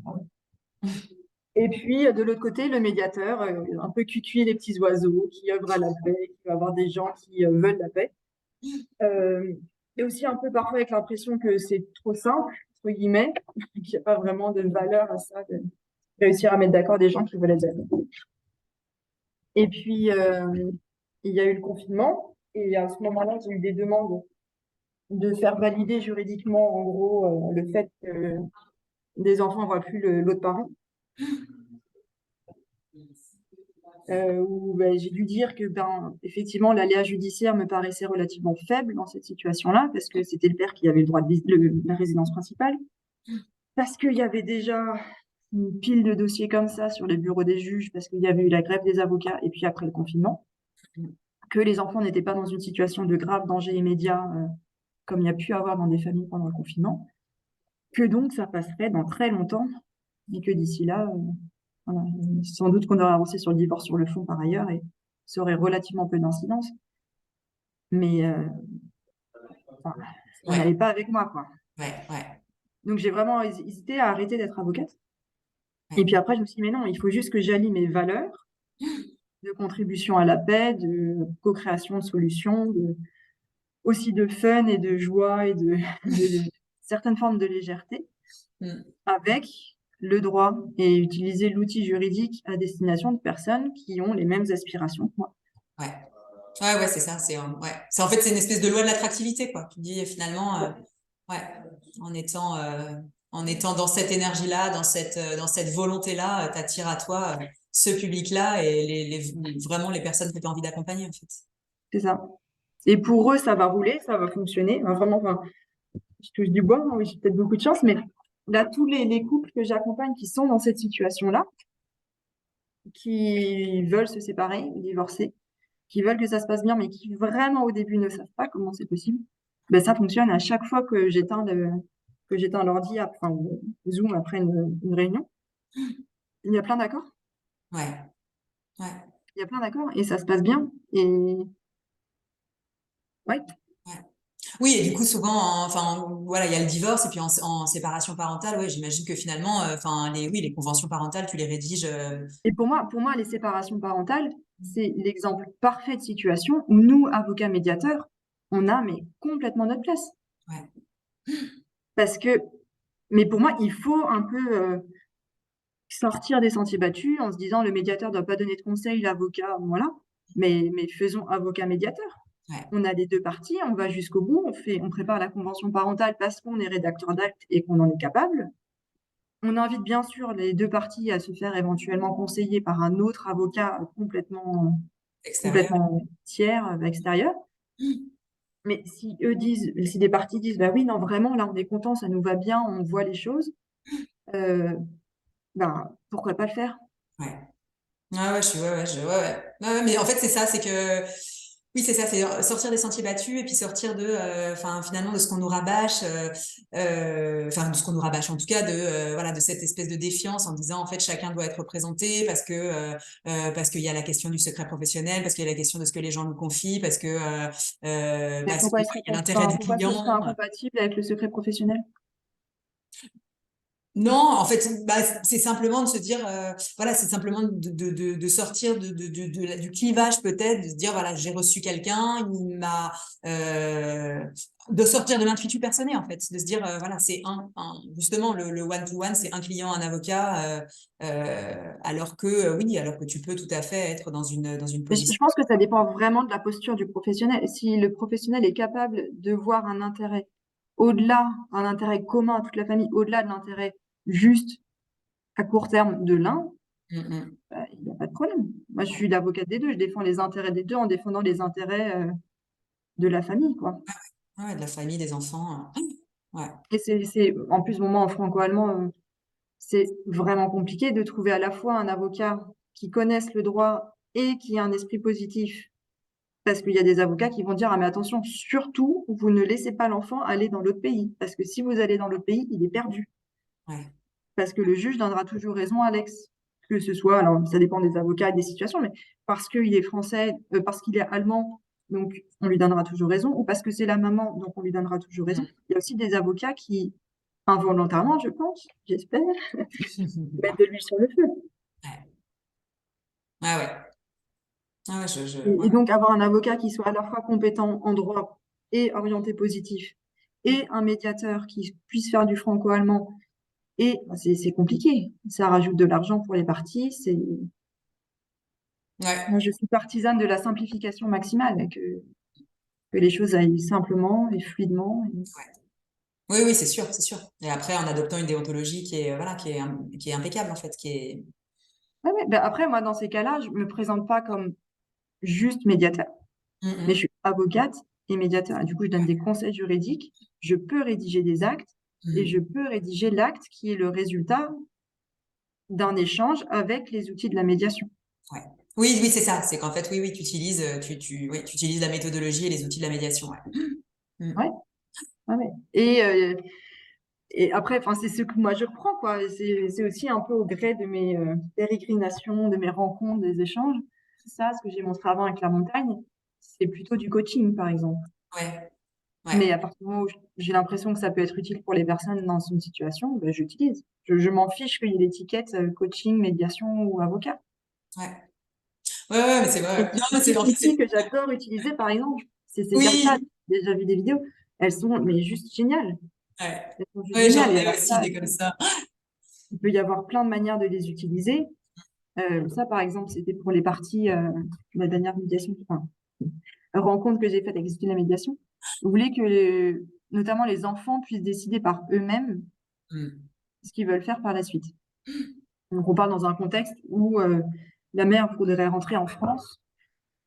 S2: Et puis, de l'autre côté, le médiateur, un peu cucuit les petits oiseaux, qui œuvre à la paix, qui va avoir des gens qui veulent la paix. Euh, et aussi un peu parfois avec l'impression que c'est trop simple, entre guillemets, qu'il n'y a pas vraiment de valeur à ça, de réussir à mettre d'accord des gens qui veulent être d'accord. Et puis, il y a eu le confinement, et à ce moment-là, j'ai eu des demandes de faire valider juridiquement, en gros, le fait que des enfants ne voient plus l'autre parent. Où ben, j'ai dû dire que ben, effectivement, l'aléa judiciaire me paraissait relativement faible dans cette situation-là, parce que c'était le père qui avait le droit de la résidence principale, parce qu'il y avait déjà une pile de dossiers comme ça sur les bureaux des juges, parce qu'il y avait eu la grève des avocats, et puis après le confinement, que les enfants n'étaient pas dans une situation de grave danger immédiat, comme il y a pu avoir dans des familles pendant le confinement, que donc ça passerait dans très longtemps, et que d'ici là, voilà, sans doute qu'on aurait avancé sur le divorce sur le fond par ailleurs, et ça aurait relativement peu d'incidence. Mais enfin, ça
S1: Ouais,
S2: n'allait pas avec moi, quoi.
S1: ouais, ouais,
S2: Donc j'ai vraiment hésité à arrêter d'être avocate. Et
S1: ouais.
S2: puis après, je me suis dit, mais non, il faut juste que j'allie mes valeurs de contribution à la paix, de co-création de solutions, aussi de fun et de joie et de certaines formes de légèreté
S1: Mm.
S2: avec le droit et utiliser l'outil juridique à destination de personnes qui ont les mêmes aspirations que moi.
S1: Ouais. Ouais, ouais, c'est ça. Ouais. C'est en fait, c'est une espèce de loi de l'attractivité, quoi. Tu dis finalement, ouais, en étant, euh, en étant dans cette énergie-là, dans cette volonté-là, t'attires à toi ce public-là et vraiment les personnes que tu as envie d'accompagner, en fait.
S2: C'est ça. Et pour eux, ça va rouler, ça va fonctionner. Enfin, vraiment, enfin, je touche du bois, moi, oui, j'ai peut-être beaucoup de chance, mais là, tous les couples que j'accompagne qui sont dans cette situation-là, qui veulent se séparer, divorcer, qui veulent que ça se passe bien, mais qui vraiment au début ne savent pas comment c'est possible, ben, ça fonctionne à chaque fois que j'éteins l'ordi, enfin, Zoom après une réunion. Il y a plein d'accords,
S1: Ouais, ouais,
S2: il y a plein d'accords, et ça se passe bien. Et ouais,
S1: ouais. Oui, et du coup, souvent, enfin, voilà, il y a le divorce et puis en séparation parentale, ouais, j'imagine que finalement, enfin, oui, les conventions parentales, tu les rédiges.
S2: et pour moi, les séparations parentales, c'est l'exemple parfait de situation où nous, avocats médiateurs, on a mais complètement notre place.
S1: Ouais,
S2: Parce que, mais pour moi, il faut un peu sortir des sentiers battus en se disant le médiateur ne doit pas donner de conseils, l'avocat, voilà. Mais faisons avocat-médiateur.
S1: ouais,
S2: On a les deux parties, on va jusqu'au bout, on prépare la convention parentale parce qu'on est rédacteur d'actes et qu'on en est capable. On invite bien sûr les deux parties à se faire éventuellement conseiller par un autre avocat
S1: extérieur.
S2: complètement tiers, extérieur. Mais si des parties disent, bah oui, non, vraiment, là, on est content, ça nous va bien, on voit les choses, euh, ben, pourquoi pas le faire?
S1: Ouais. Ouais, ouais, ouais, ouais. Ouais, ouais, mais en fait, c'est ça, c'est que, oui, c'est ça, c'est sortir des sentiers battus et puis sortir enfin, finalement, de ce qu'on nous rabâche, enfin, de ce qu'on nous rabâche, en tout cas, voilà, de cette espèce de défiance en disant, en fait, chacun doit être représenté parce qu'il y a la question du secret professionnel, parce qu'il y a la question de ce que les gens nous confient,
S2: Mais
S1: parce que,
S2: pourquoi
S1: il y a l'intérêt du
S2: pourquoi ce serait
S1: client.
S2: incompatible avec le secret professionnel?
S1: Non, en fait, bah, c'est simplement de se dire, voilà, c'est simplement de sortir du clivage peut-être, de se dire, voilà, j'ai reçu quelqu'un, il m'a, de sortir de l'intuitu personnel en fait, de se dire, voilà, c'est justement le one-to-one, c'est un client, un avocat, alors que, oui, alors que tu peux tout à fait être dans une
S2: Mais je
S1: position.
S2: pense que ça dépend vraiment de la posture du professionnel. Si le professionnel est capable de voir un intérêt au-delà, un intérêt commun à toute la famille, au-delà de l'intérêt juste à court terme de l'un,
S1: Mm,
S2: bah, il n'y a pas de problème. Moi, je suis l'avocate des deux. Je défends les intérêts des deux en défendant les intérêts de la famille, quoi.
S1: ouais, de la famille, des enfants. Ouais.
S2: Et en plus, moi, en franco-allemand, c'est vraiment compliqué de trouver à la fois un avocat qui connaisse le droit et qui a un esprit positif. Parce qu'il y a des avocats qui vont dire, ah mais attention, surtout, vous ne laissez pas l'enfant aller dans l'autre pays. Parce que si vous allez dans l'autre pays, il est perdu.
S1: Ouais.
S2: Parce que le juge donnera toujours raison à l'ex. Que ce soit, alors ça dépend des avocats et des situations, mais parce qu'il est français, parce qu'il est allemand, donc on lui donnera toujours raison, ou parce que c'est la maman, donc on lui donnera toujours raison.
S1: Mm.
S2: Il y a aussi des avocats qui, involontairement, je pense, j'espère, mettent de l'huile sur le feu.
S1: Ouais. Ah ouais. Ah ouais,
S2: Et
S1: ouais.
S2: donc avoir un avocat qui soit à la fois compétent en droit et orienté positif, et un médiateur qui puisse faire du franco-allemand, et bah, c'est compliqué. Ça rajoute de l'argent pour les parties. Moi,
S1: Ouais.
S2: je suis partisane de la simplification maximale, et que les choses aillent simplement et fluidement.
S1: Oui, oui, c'est sûr, c'est sûr. Et après, en adoptant une déontologie qui est, voilà, qui est impeccable, en fait, qui est.
S2: Ouais, ouais. Ben après, moi, dans ces cas-là, je me présente pas comme juste médiateur, mais je
S1: Mhm.
S2: suis avocate et médiateur. Et du coup, je donne des conseils juridiques, je peux rédiger des actes et je
S1: Mhm.
S2: peux rédiger l'acte qui est le résultat d'un échange avec les outils de la médiation.
S1: Ouais. Oui, oui, c'est ça. C'est qu'en fait, oui, oui, oui, tu utilises la méthodologie et les outils de la médiation. Ouais.
S2: Ouais,
S1: Mhm.
S2: ouais, ouais. Et après, enfin, c'est ce que moi je reprends, quoi. Et c'est aussi un peu au gré de mes pérégrinations, de mes rencontres, des échanges. Ça, ce que j'ai montré avant avec la montagne, c'est plutôt du coaching, par exemple.
S1: Ouais,
S2: Mais
S1: ouais,
S2: à partir du moment où j'ai l'impression que ça peut être utile pour les personnes dans une situation, ben, j'utilise. Je m'en fiche qu'il y ait l'étiquette coaching, médiation ou avocat.
S1: ouais. Ouais, ouais, mais c'est
S2: Et
S1: vrai.
S2: puis,
S1: Non, mais c'est,
S2: des
S1: en fait,
S2: outils que j'adore utiliser, par exemple, c'est ces
S1: oui,
S2: apps-là. J'ai déjà vu des vidéos. Elles sont mais juste géniales.
S1: ouais.
S2: Elles sont juste
S1: Ouais,
S2: géniales.
S1: j'en
S2: Et
S1: ai
S2: alors
S1: aussi
S2: ça,
S1: des comme ça.
S2: il peut y avoir plein de manières de les utiliser. Ça, par exemple, c'était pour les parties, la dernière médiation, enfin, rencontre que j'ai faite avec l'Institut de la médiation. Vous voulez que, notamment, les enfants puissent décider par eux-mêmes
S1: Mm.
S2: ce qu'ils veulent faire par la suite. Donc, on parle dans un contexte où la mère voudrait rentrer en France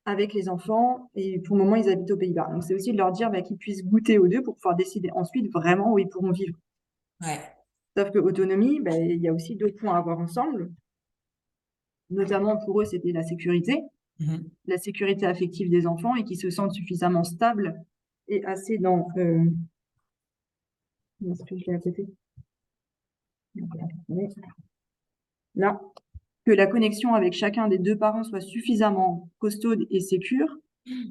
S2: avec les enfants et pour le moment, ils habitent aux Pays-Bas. Donc, c'est aussi de leur dire bah, qu'ils puissent goûter aux deux pour pouvoir décider ensuite vraiment où ils pourront vivre.
S1: Ouais.
S2: Sauf que autonomie, bah, il y a aussi deux points à voir ensemble. Notamment pour eux, c'était
S1: Mhm.
S2: la sécurité affective des enfants et qui se sentent suffisamment stables et assez dans est-ce que je l'ai à côté là, que la connexion avec chacun des deux parents soit suffisamment costaude et sécure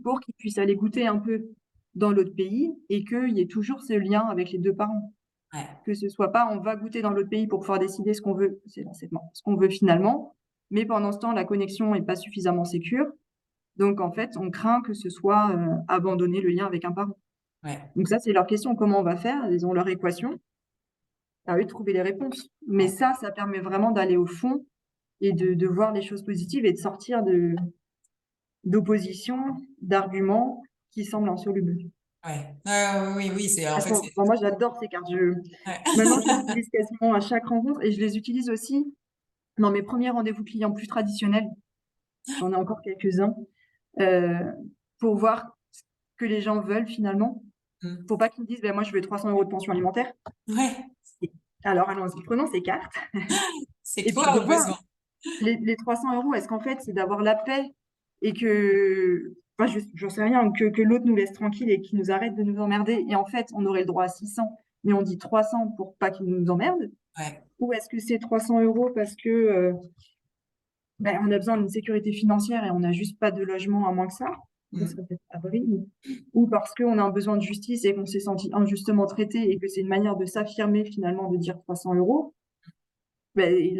S2: pour qu'ils puissent aller goûter un peu dans l'autre pays et qu'il y ait toujours ce lien avec les deux parents.
S1: Ouais.
S2: Que ce soit pas on va goûter dans l'autre pays pour pouvoir décider ce qu'on veut, c'est l'enseignement, ce qu'on veut finalement, mais pendant ce temps, la connexion n'est pas suffisamment sécure. Donc, en fait, on craint que ce soit abandonner le lien avec un parent.
S1: Ouais.
S2: Donc ça, c'est leur question. Comment on va faire? Ils ont leur équation. À eux de trouver les réponses. Mais
S1: Ouais.
S2: ça permet vraiment d'aller au fond et de voir les choses positives et de sortir d'oppositions, d'arguments qui semblent insolubles.
S1: Ouais. Oui, oui, c'est, en fait,
S2: Attends,
S1: c'est.
S2: moi, j'adore ces cartes.
S1: Ouais.
S2: Maintenant, je les utilise quasiment à chaque rencontre et je les utilise aussi dans mes premiers rendez-vous clients plus traditionnels. J'en ai encore quelques-uns euh, pour voir ce que les gens veulent finalement.
S1: Mm.
S2: Pour pas qu'ils me disent, ben, moi, je veux 300 euros de pension alimentaire.
S1: Ouais.
S2: Alors, allons-y, prenons ces cartes.
S1: C'est
S2: Et puis
S1: quoi
S2: de
S1: au
S2: voir
S1: besoin?
S2: les 300 euros, est-ce qu'en fait, c'est d'avoir la paix et que, enfin, j'en sais rien, que l'autre nous laisse tranquille et qu'il nous arrête de nous emmerder. Et en fait, on aurait le droit à 600, mais on dit 300 pour pas qu'il nous emmerde.
S1: Ouais.
S2: Ou est-ce que c'est 300 euros parce que ben, on a besoin d'une sécurité financière et on n'a juste pas de logement à moins que ça. Ça
S1: Mm.
S2: serait peut-être abri. Ou parce qu'on a un besoin de justice et qu'on s'est senti injustement traité et que c'est une manière de s'affirmer finalement de dire 300 euros. ben,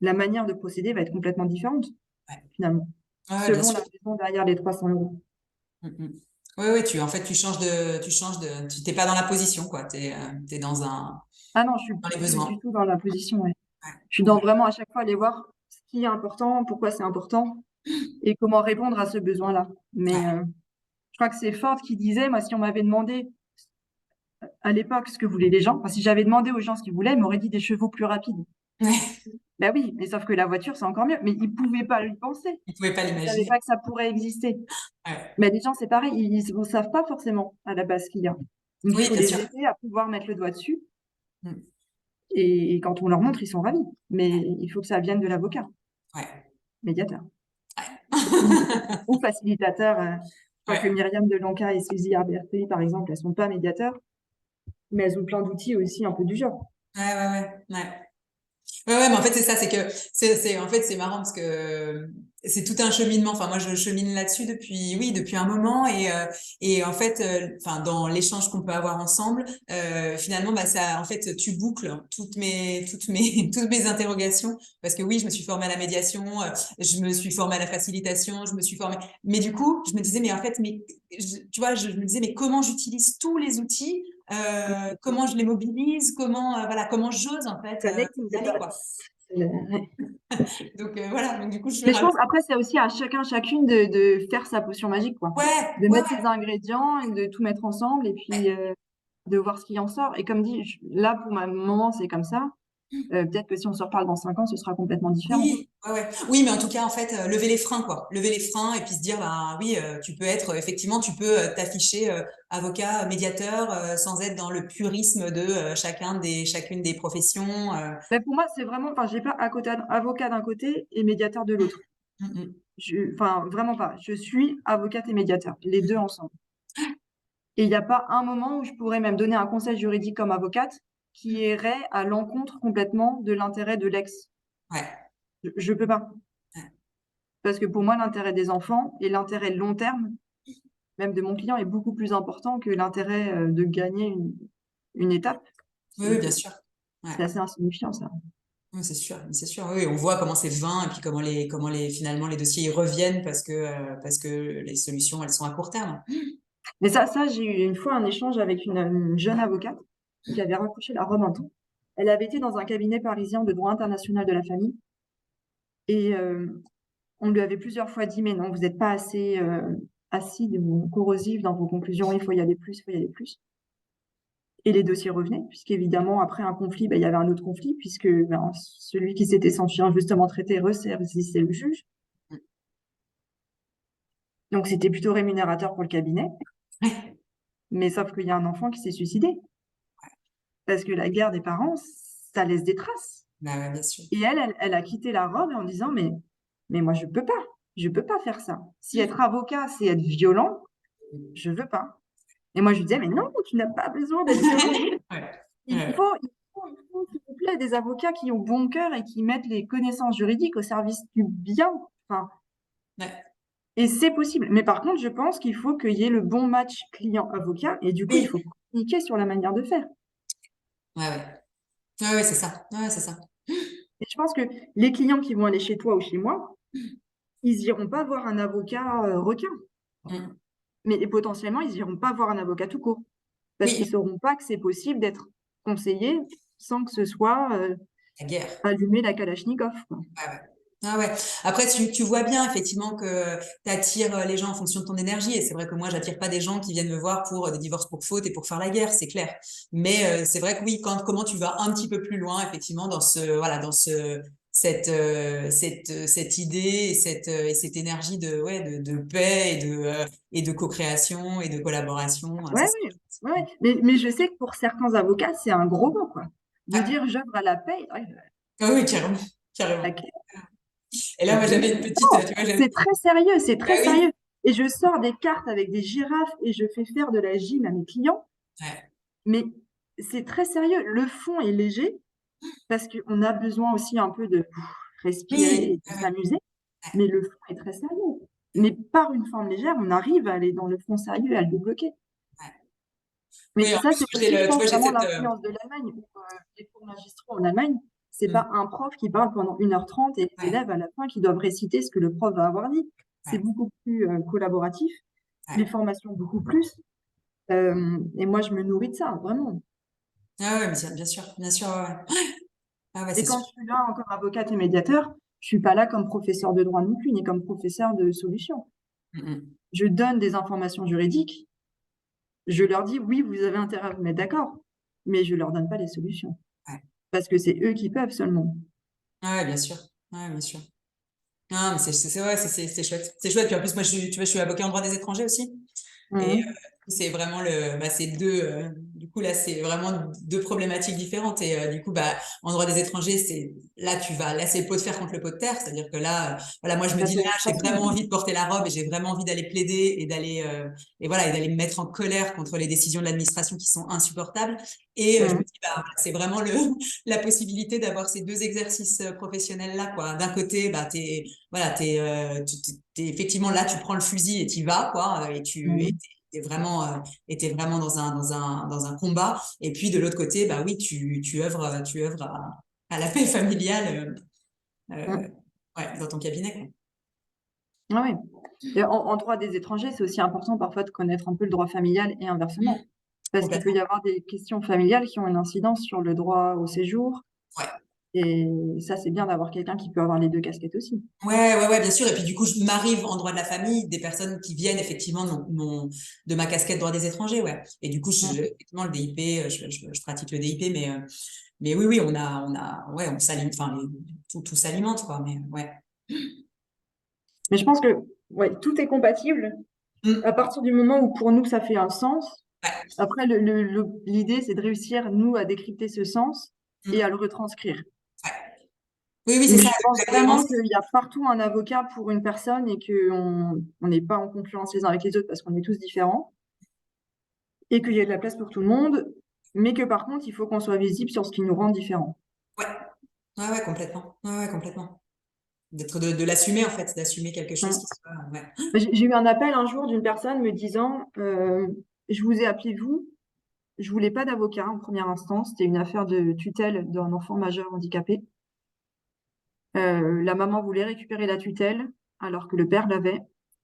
S2: la manière de procéder va être complètement différente,
S1: Ouais.
S2: finalement,
S1: Ouais, bien
S2: selon
S1: sûr.
S2: la raison derrière les 300 €.
S1: Mm, mm. Ouais, ouais, en fait, tu t'es pas dans la position, quoi. T'es
S2: Ah non, je suis
S1: dans les
S2: plus du
S1: besoins.
S2: tout dans la position, ouais.
S1: Ouais,
S2: Je suis dans vraiment à chaque fois aller voir ce qui est important, pourquoi c'est important et comment répondre à ce besoin-là. Mais
S1: ouais,
S2: je crois que c'est Ford qui disait, moi, si on m'avait demandé à l'époque ce que voulaient les gens, enfin, si j'avais demandé aux gens ce qu'ils voulaient, ils m'auraient dit des chevaux plus rapides.
S1: ouais.
S2: Ben oui, mais sauf que la voiture, c'est encore mieux. Mais ils pouvaient pas y penser.
S1: Ils pouvaient pas
S2: Ils savaient
S1: l'imaginer.
S2: pas que ça pourrait exister.
S1: Ouais.
S2: Mais les gens, c'est pareil, ils ne savent pas forcément à la base ce qu'il y a. Donc, il
S1: Oui,
S2: faut
S1: bien
S2: les
S1: sûr.
S2: aider à pouvoir mettre le doigt dessus.
S1: Mm.
S2: Et quand on leur montre, ils sont ravis. Mais il faut que ça vienne de l'avocat,
S1: Ouais.
S2: médiateur. Ou,
S1: Ouais.
S2: ou facilitateur. Je crois que
S1: Ouais.
S2: Myriam Delanca et Suzy Herberté, par exemple, elles sont pas médiateurs, mais elles ont plein d'outils aussi un peu du genre.
S1: Ouais, ouais, ouais. Ouais. Ouais, ouais, mais en fait, c'est ça, c'est que en fait, c'est marrant parce que c'est tout un cheminement. Enfin, moi, je chemine là-dessus depuis un moment et en fait, enfin, dans l'échange qu'on peut avoir ensemble, finalement, bah, ça, en fait, tu boucles toutes mes interrogations parce que oui, je me suis formée à la médiation, je me suis formée à la facilitation, je me suis formée, mais du coup, je me disais, mais en fait, tu vois, je me disais, mais comment j'utilise tous les outils, comment je les mobilise, voilà, comment j'ose en fait
S2: Connecting the
S1: aller, quoi.
S2: dots. Ouais.
S1: Donc voilà, donc du coup je suis
S2: Mais je
S1: ravie.
S2: pense, après, c'est aussi à chacun, chacune de faire sa potion magique, quoi.
S1: Ouais,
S2: De
S1: ouais,
S2: mettre ses ingrédients et de tout mettre ensemble et puis
S1: ouais.
S2: de voir ce qui en sort. Et comme dit, là, pour le moment, c'est comme ça. Peut-être que si on se reparle dans 5 ans, ce sera complètement différent.
S1: Oui, ouais, ouais. Oui, mais en tout cas, en fait, lever les freins, quoi. Lever les freins et puis se dire, bah oui, tu peux être, effectivement, tu peux t'afficher avocat, médiateur, sans être dans le purisme de chacune des professions.
S2: Mais pour moi, c'est vraiment, enfin, j'ai pas avocat d'un côté et médiateur de l'autre.
S1: Mm, mm.
S2: Enfin, vraiment pas. Je suis avocate et médiateur, les deux ensemble. Et il n'y a pas un moment où je pourrais même donner un conseil juridique comme avocate qui irait à l'encontre complètement de l'intérêt de l'ex.
S1: Ouais,
S2: Je peux pas.
S1: ouais.
S2: Parce que pour moi, l'intérêt des enfants et l'intérêt long terme, même de mon client, est beaucoup plus important que l'intérêt de gagner une étape.
S1: Oui, oui, bien
S2: C'est
S1: sûr. Ouais.
S2: c'est assez insignifiant, ça.
S1: Oui, c'est sûr. Oui, on voit comment c'est vain et puis finalement les dossiers y reviennent parce que les solutions elles sont à court terme.
S2: Mais ça, j'ai eu une fois un échange avec une jeune avocate qui avait raccroché la robe un temps. Elle avait été dans un cabinet parisien de droit international de la famille et on lui avait plusieurs fois dit, mais non, vous n'êtes pas assez acide ou corrosif dans vos conclusions, il faut y aller plus, il faut y aller plus. Et les dossiers revenaient, puisqu'évidemment, après un conflit, ben, il y avait un autre conflit, puisque ben, celui qui s'était senti injustement traité ressaisissait le juge. Donc, c'était plutôt rémunérateur pour le cabinet.
S1: Ouais.
S2: Mais sauf qu'il y a un enfant qui s'est suicidé. Parce que la guerre des parents, ça laisse des traces.
S1: Bah ouais, bien sûr.
S2: Et elle a quitté la robe en disant, mais moi, je peux pas. Je peux pas faire ça. Si être avocat, c'est être violent, je veux pas. Et moi, je lui disais, mais non, tu n'as pas besoin d'être violent.
S1: Ouais.
S2: Il
S1: Ouais.
S2: faut, s'il vous plaît, des avocats qui ont bon cœur et qui mettent les connaissances juridiques au service du bien. Enfin,
S1: Ouais.
S2: et c'est possible. Mais par contre, je pense qu'il faut qu'il y ait le bon match client-avocat et du coup, il
S1: Oui.
S2: faut communiquer sur la manière de faire.
S1: Ouais, ouais. Ouais, ouais, c'est ça. Ouais, c'est ça.
S2: Et je pense que les clients qui vont aller chez toi ou chez moi, ils iront pas voir un avocat requin.
S1: Mm.
S2: Mais potentiellement, ils iront pas voir un avocat tout court. Parce qu'ils
S1: Oui,
S2: sauront pas que c'est possible d'être conseillé sans que ce soit
S1: la guerre.
S2: allumer la Kalachnikov, quoi.
S1: Ouais, ouais. Ah ouais. Après, tu vois bien effectivement que tu attires les gens en fonction de ton énergie. Et c'est vrai que moi, j'attire pas des gens qui viennent me voir pour des divorces pour faute et pour faire la guerre, c'est clair. Mais c'est vrai que oui, comment tu vas un petit peu plus loin, effectivement, cette idée et cette énergie de paix et de co-création et de collaboration.
S2: Ouais, oui, ouais, ouais. Mais je sais que pour certains avocats, c'est un gros mot, quoi. De
S1: Ouais.
S2: dire j'œuvre à la paix, ouais,
S1: Ah oui, carrément, carrément.
S2: ok,
S1: Et là, moi,
S2: ok.
S1: j'avais une petite,
S2: Non,
S1: tu vois,
S2: c'est très sérieux, c'est
S1: ah
S2: très
S1: oui.
S2: sérieux. Et je sors des cartes avec des girafes et je fais faire de la gym à mes clients,
S1: Ouais.
S2: mais c'est très sérieux. Le fond est léger parce qu'on a besoin aussi un peu de respirer
S1: Oui,
S2: et de
S1: ouais,
S2: s'amuser,
S1: ouais.
S2: mais le fond est très sérieux. Mais par une forme légère, on arrive à aller dans le fond sérieux et à le débloquer. Mais
S1: Oui, en
S2: ça,
S1: plus,
S2: c'est
S1: moi, j'ai
S2: aussi, je
S1: tu
S2: pense,
S1: vois, j'ai
S2: vraiment
S1: cette.
S2: l'influence de l'Allemagne. Où, les cours magistraux en Allemagne, c'est pas
S1: Mm,
S2: un prof qui parle pendant 1h30 et les
S1: ouais,
S2: élèves, à la fin, qui doivent réciter ce que le prof va avoir dit. C'est
S1: ouais,
S2: beaucoup plus collaboratif, les
S1: ouais.
S2: formations beaucoup plus. Et moi, je me nourris de ça, vraiment.
S1: Ah ouais, mais bien sûr, bien sûr, ouais, ouais. Ah ouais,
S2: Et
S1: c'est
S2: quand
S1: sûr.
S2: je suis là encore avocate et médiateur, je suis pas là comme professeur de droit non plus, ni comme professeur de solution.
S1: Mm, mm.
S2: Je donne des informations juridiques, je leur dis oui, vous avez intérêt à vous mettre d'accord, mais je leur donne pas les solutions
S1: Ouais.
S2: parce que c'est eux qui peuvent seulement.
S1: Ah ouais, bien sûr. Ouais, bien sûr. Non, mais ouais, c'est chouette. C'est chouette. Puis en plus, moi, tu vois, je suis avocat en droit des étrangers aussi. Et
S2: Mhm.
S1: c'est vraiment c'est deux, du coup, là, c'est vraiment deux problématiques différentes. Et du coup, en droit des étrangers, là, c'est le pot de fer contre le pot de terre. C'est-à-dire que là, voilà, moi, je me
S2: Bah,
S1: dis,
S2: c'est
S1: là, j'ai
S2: l'administration.
S1: vraiment envie de porter la robe et j'ai vraiment envie d'aller plaider et et voilà, et d'aller me mettre en colère contre les décisions de l'administration qui sont insupportables. Et je me
S2: Mhm.
S1: dis, voilà, c'est vraiment la possibilité d'avoir ces deux exercices professionnels-là, quoi. D'un côté, voilà, effectivement là, tu prends le fusil et tu vas, quoi,
S2: Mhm.
S1: t'es vraiment dans un combat. Et puis de l'autre côté, bah oui, tu œuvres à la paix familiale,
S2: Mhm.
S1: ouais, dans ton cabinet, quoi.
S2: Ah oui. Et en droit des étrangers, c'est aussi important parfois de connaître un peu le droit familial et inversement. Parce qu'il peut
S1: Complètement.
S2: y avoir des questions familiales qui ont une incidence sur le droit au séjour.
S1: Ouais.
S2: Et ça, c'est bien d'avoir quelqu'un qui peut avoir les deux casquettes aussi.
S1: Ouais, bien sûr. Et puis du coup, je m'arrive en droit de la famille des personnes qui viennent effectivement de ma casquette droit des étrangers, ouais. Et du coup,
S2: Mhm.
S1: effectivement, le DIP, je pratique le DIP, mais oui, ouais, on s'alimente, enfin, tout s'alimente, quoi. Mais ouais.
S2: Mais je pense que ouais, tout est compatible à
S1: Mm.
S2: partir du moment où pour nous, ça fait un sens.
S1: Ouais.
S2: Après, l'idée, c'est de réussir, nous, à décrypter ce sens et à
S1: Mm.
S2: le retranscrire.
S1: Ouais. Oui, c'est
S2: Mais
S1: ça,
S2: je pense
S1: la
S2: vraiment
S1: cohérence.
S2: qu'il y a partout un avocat pour une personne et qu'on on n'est pas en concurrence les uns avec les autres parce qu'on est tous différents et qu'il y a de la place pour tout le monde, mais que par contre, il faut qu'on soit visible sur ce qui nous rend différents.
S1: Ouais. Ouais, complètement. Ouais, complètement. De l'assumer, en fait, d'assumer quelque chose
S2: Mm.
S1: qui soit, ouais.
S2: J'ai eu un appel un jour d'une personne me disant je vous ai appelé vous, je voulais pas d'avocat en première instance, c'était une affaire de tutelle d'un enfant majeur handicapé. La maman voulait récupérer la tutelle alors que le père l'avait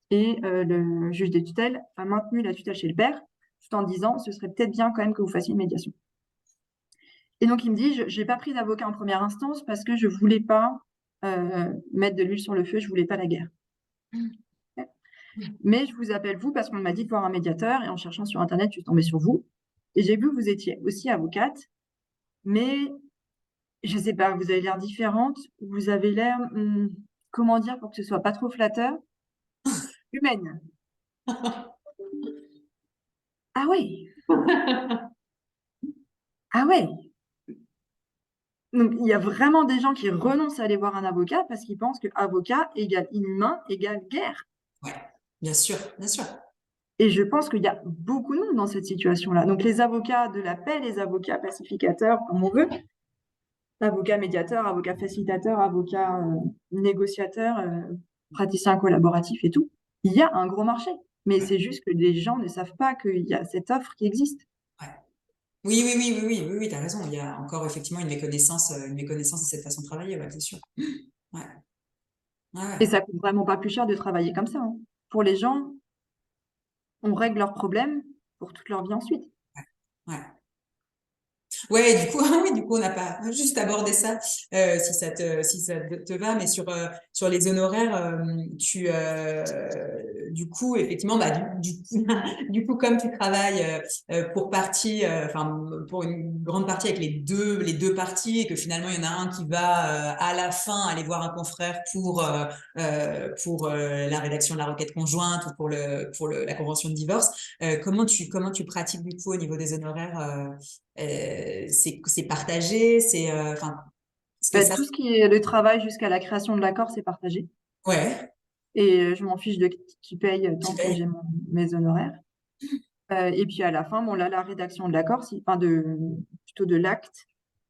S2: et le juge des tutelles a maintenu la tutelle chez le père tout en disant ce serait peut-être bien quand même que vous fassiez une médiation. Et donc il me dit je n'ai pas pris d'avocat en première instance parce que je voulais pas mettre de l'huile sur le feu, je voulais pas la guerre. Mais je vous appelle vous parce qu'on m'a dit de voir un médiateur et en cherchant sur internet, je suis tombée sur vous et j'ai vu que vous étiez aussi avocate, mais je sais pas, vous avez l'air différente, vous avez l'air comment dire pour que ce soit pas trop flatteur, humaine. Ah ouais, ah ouais. Donc il y a vraiment des gens qui renoncent à aller voir un avocat parce qu'ils pensent que avocat égale inhumain égale guerre.
S1: Ouais. Bien sûr, bien sûr.
S2: Et je pense qu'il y a beaucoup de monde dans cette situation-là. Donc les avocats de la paix, les avocats pacificateurs, comme on veut, avocat médiateur, avocat facilitateur, avocat négociateur, praticien collaboratif et tout. Il y a un gros marché. Mais
S1: Ouais.
S2: c'est juste que les gens ne savent pas qu'il y a cette offre qui existe.
S1: Ouais. Oui, t'as raison. Il y a encore effectivement une méconnaissance de cette façon de travailler, ouais, c'est sûr. Ouais. Ouais,
S2: Et
S1: ouais.
S2: ça coûte vraiment pas plus cher de travailler comme ça, hein. Pour les gens, on règle leurs problèmes pour toute leur vie ensuite.
S1: Ouais. Ouais, du coup, oui, du coup, on n'a pas juste abordé ça, si ça te va, mais sur les honoraires, du coup, effectivement, du coup, comme tu travailles pour partie, enfin, pour une grande partie avec les deux parties, et que finalement, il y en a un qui va à la fin aller voir un confrère pour la rédaction de la requête conjointe ou la convention de divorce, comment tu pratiques du coup au niveau des honoraires? C'est partagé, enfin, est-ce que ça,
S2: Tout ce qui est le travail jusqu'à la création de l'accord, c'est partagé.
S1: ouais,
S2: Et je m'en fiche de qui paye
S1: tu
S2: tant que
S1: payes.
S2: j'ai mes honoraires. Et puis à la fin, bon, là, la rédaction de l'accord, enfin plutôt de l'acte,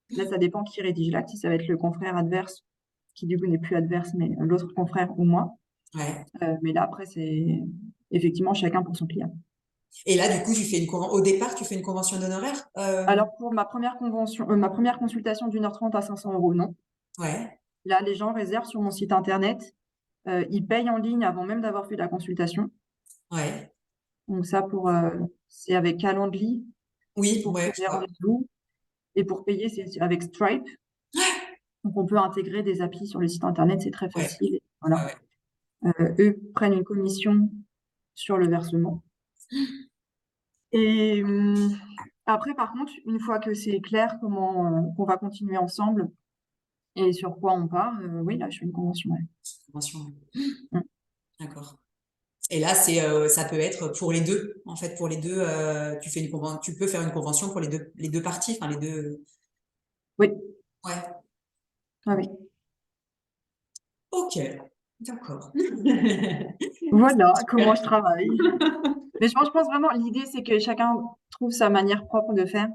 S2: là, ça dépend qui rédige l'acte, si ça va être le confrère adverse, qui du coup n'est plus adverse, mais l'autre confrère ou moi.
S1: Ouais,
S2: Mais là, après, c'est effectivement chacun pour son client.
S1: Et là, du coup, au départ, tu fais une convention d'honoraires?
S2: Alors, pour ma première convention, ma première consultation d'1h30 à 500 euros, non.
S1: Ouais,
S2: Là, les gens réservent sur mon site internet. Ils payent en ligne avant même d'avoir fait la consultation.
S1: ouais.
S2: Donc ça, c'est avec Calendly
S1: Oui,
S2: pour
S1: ouais,
S2: trouver
S1: je vois.
S2: rendez-vous. Et pour payer, c'est avec Stripe. Donc on peut intégrer des applis sur le site internet, c'est très
S1: Ouais,
S2: facile.
S1: ouais,
S2: Voilà.
S1: ouais.
S2: Eux prennent une commission sur le versement. Et après, par contre, une fois que c'est clair comment qu'on va continuer ensemble et sur quoi on part, oui, là, je fais une convention. Ouais.
S1: Convention, ouais.
S2: Mm.
S1: D'accord. Et là, ça peut être pour les deux. En fait, pour les deux, tu peux faire une convention pour les deux parties, enfin les deux.
S2: Oui,
S1: Ouais.
S2: ah oui.
S1: Ok. D'accord.
S2: Voilà comment
S1: Super.
S2: je travaille. Mais je pense vraiment, l'idée, c'est que chacun trouve sa manière propre de faire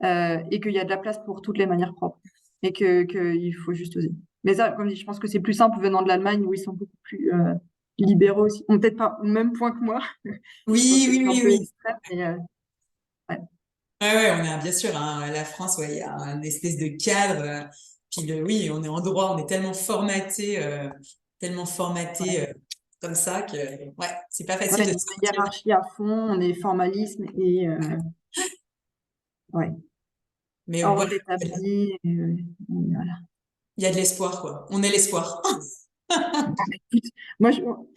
S1: Ouais.
S2: et qu'il y a de la place pour toutes les manières propres et qu'il faut juste oser. Mais ça, comme dit, je pense que c'est plus simple venant de l'Allemagne où ils sont beaucoup plus libéraux aussi. Ils ont peut-être pas au même point que moi. Je pense
S1: Oui,
S2: que
S1: oui,
S2: c'est un
S1: oui,
S2: peu
S1: oui.
S2: extrême, mais ouais.
S1: Ouais, ouais, on a bien sûr, hein, la France, ouais, il y a un espèce de cadre. Puis oui, on est en droit, on est tellement formaté comme ça que, ouais, c'est pas facile
S2: Ouais,
S1: de
S2: une
S1: sortir.
S2: hiérarchie à fond, on est formalisme et ouais,
S1: Mais voilà,
S2: ordre établi. Voilà.
S1: il y a de l'espoir, quoi. On est l'espoir.
S2: Écoute,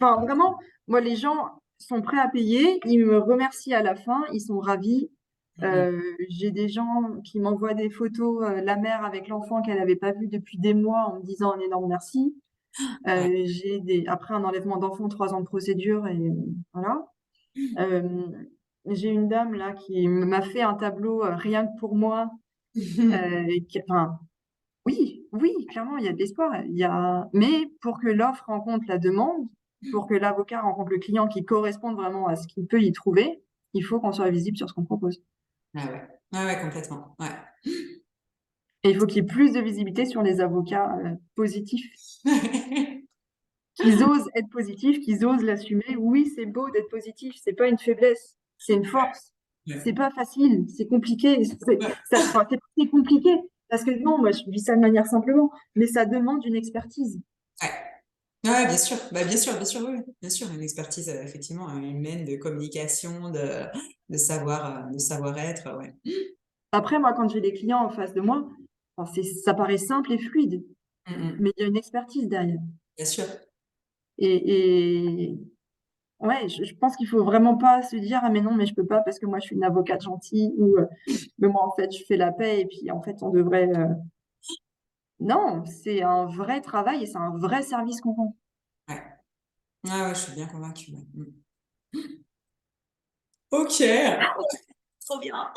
S2: enfin vraiment, moi les gens sont prêts à payer, ils me remercient à la fin, ils sont ravis.
S1: Mhm.
S2: J'ai des gens qui m'envoient des photos, la mère avec l'enfant qu'elle n'avait pas vu depuis des mois en me disant un énorme merci.
S1: Ouais.
S2: Après un enlèvement d'enfant, 3 ans de procédure et voilà. Euh, j'ai une dame là qui m'a fait un tableau rien que pour moi. Enfin, oui, oui, clairement, il y a de l'espoir. Mais pour que l'offre rencontre la demande, pour que l'avocat rencontre le client qui corresponde vraiment à ce qu'il peut y trouver, il faut qu'on soit visible sur ce qu'on propose.
S1: Ah ouais. Ouais, ouais, complètement. Ouais.
S2: Et il faut qu'il y ait plus de visibilité sur les avocats positifs, qu'ils osent être positifs, qu'ils osent l'assumer. Oui, c'est beau d'être positif, c'est pas une faiblesse, c'est une force. C'est
S1: Ouais.
S2: pas facile, c'est compliqué.
S1: Ouais.
S2: Enfin, c'est compliqué parce que non, moi je vis ça de manière simplement, mais ça demande une expertise.
S1: Ouais. Ouais, bien sûr. Bah, bien sûr, oui, oui. Bien sûr, une expertise effectivement humaine de communication, de savoir-être, ouais.
S2: Après, moi, quand j'ai des clients en face de moi, enfin, ça paraît simple et fluide,
S1: Mm,
S2: mais il y a une expertise derrière.
S1: bien sûr.
S2: Et ouais, je pense qu'il faut vraiment pas se dire, ah mais non, mais je peux pas parce que moi je suis une avocate gentille ou mais moi en fait je fais la paix et puis en fait on devrait. Non, c'est un vrai travail et c'est un vrai service qu'on rend.
S1: Ouais. Ah ouais, je suis bien convaincue. Ouais. Ok, trop bien.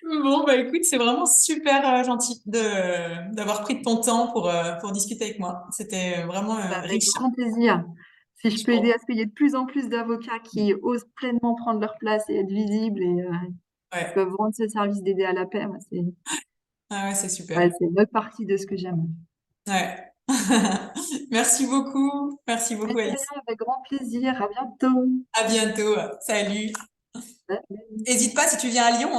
S1: Bon, bah écoute, c'est vraiment super gentil d'avoir pris de ton temps pour discuter avec moi. C'était vraiment
S2: Bah, avec
S1: riche.
S2: grand plaisir. Si je peux aider
S1: Bon,
S2: à ce qu'il y ait de plus en plus d'avocats qui osent pleinement prendre leur place et être visibles et qui
S1: ouais,
S2: peuvent rendre ce service d'aider à la paix, moi,
S1: ah ouais, c'est super.
S2: ouais, c'est une autre partie de ce que j'aime.
S1: Ouais. Merci
S2: Mais
S1: beaucoup,
S2: de rien,
S1: Alice.
S2: avec grand plaisir. À bientôt.
S1: À bientôt. Salut. N'hésite pas si tu viens à Lyon.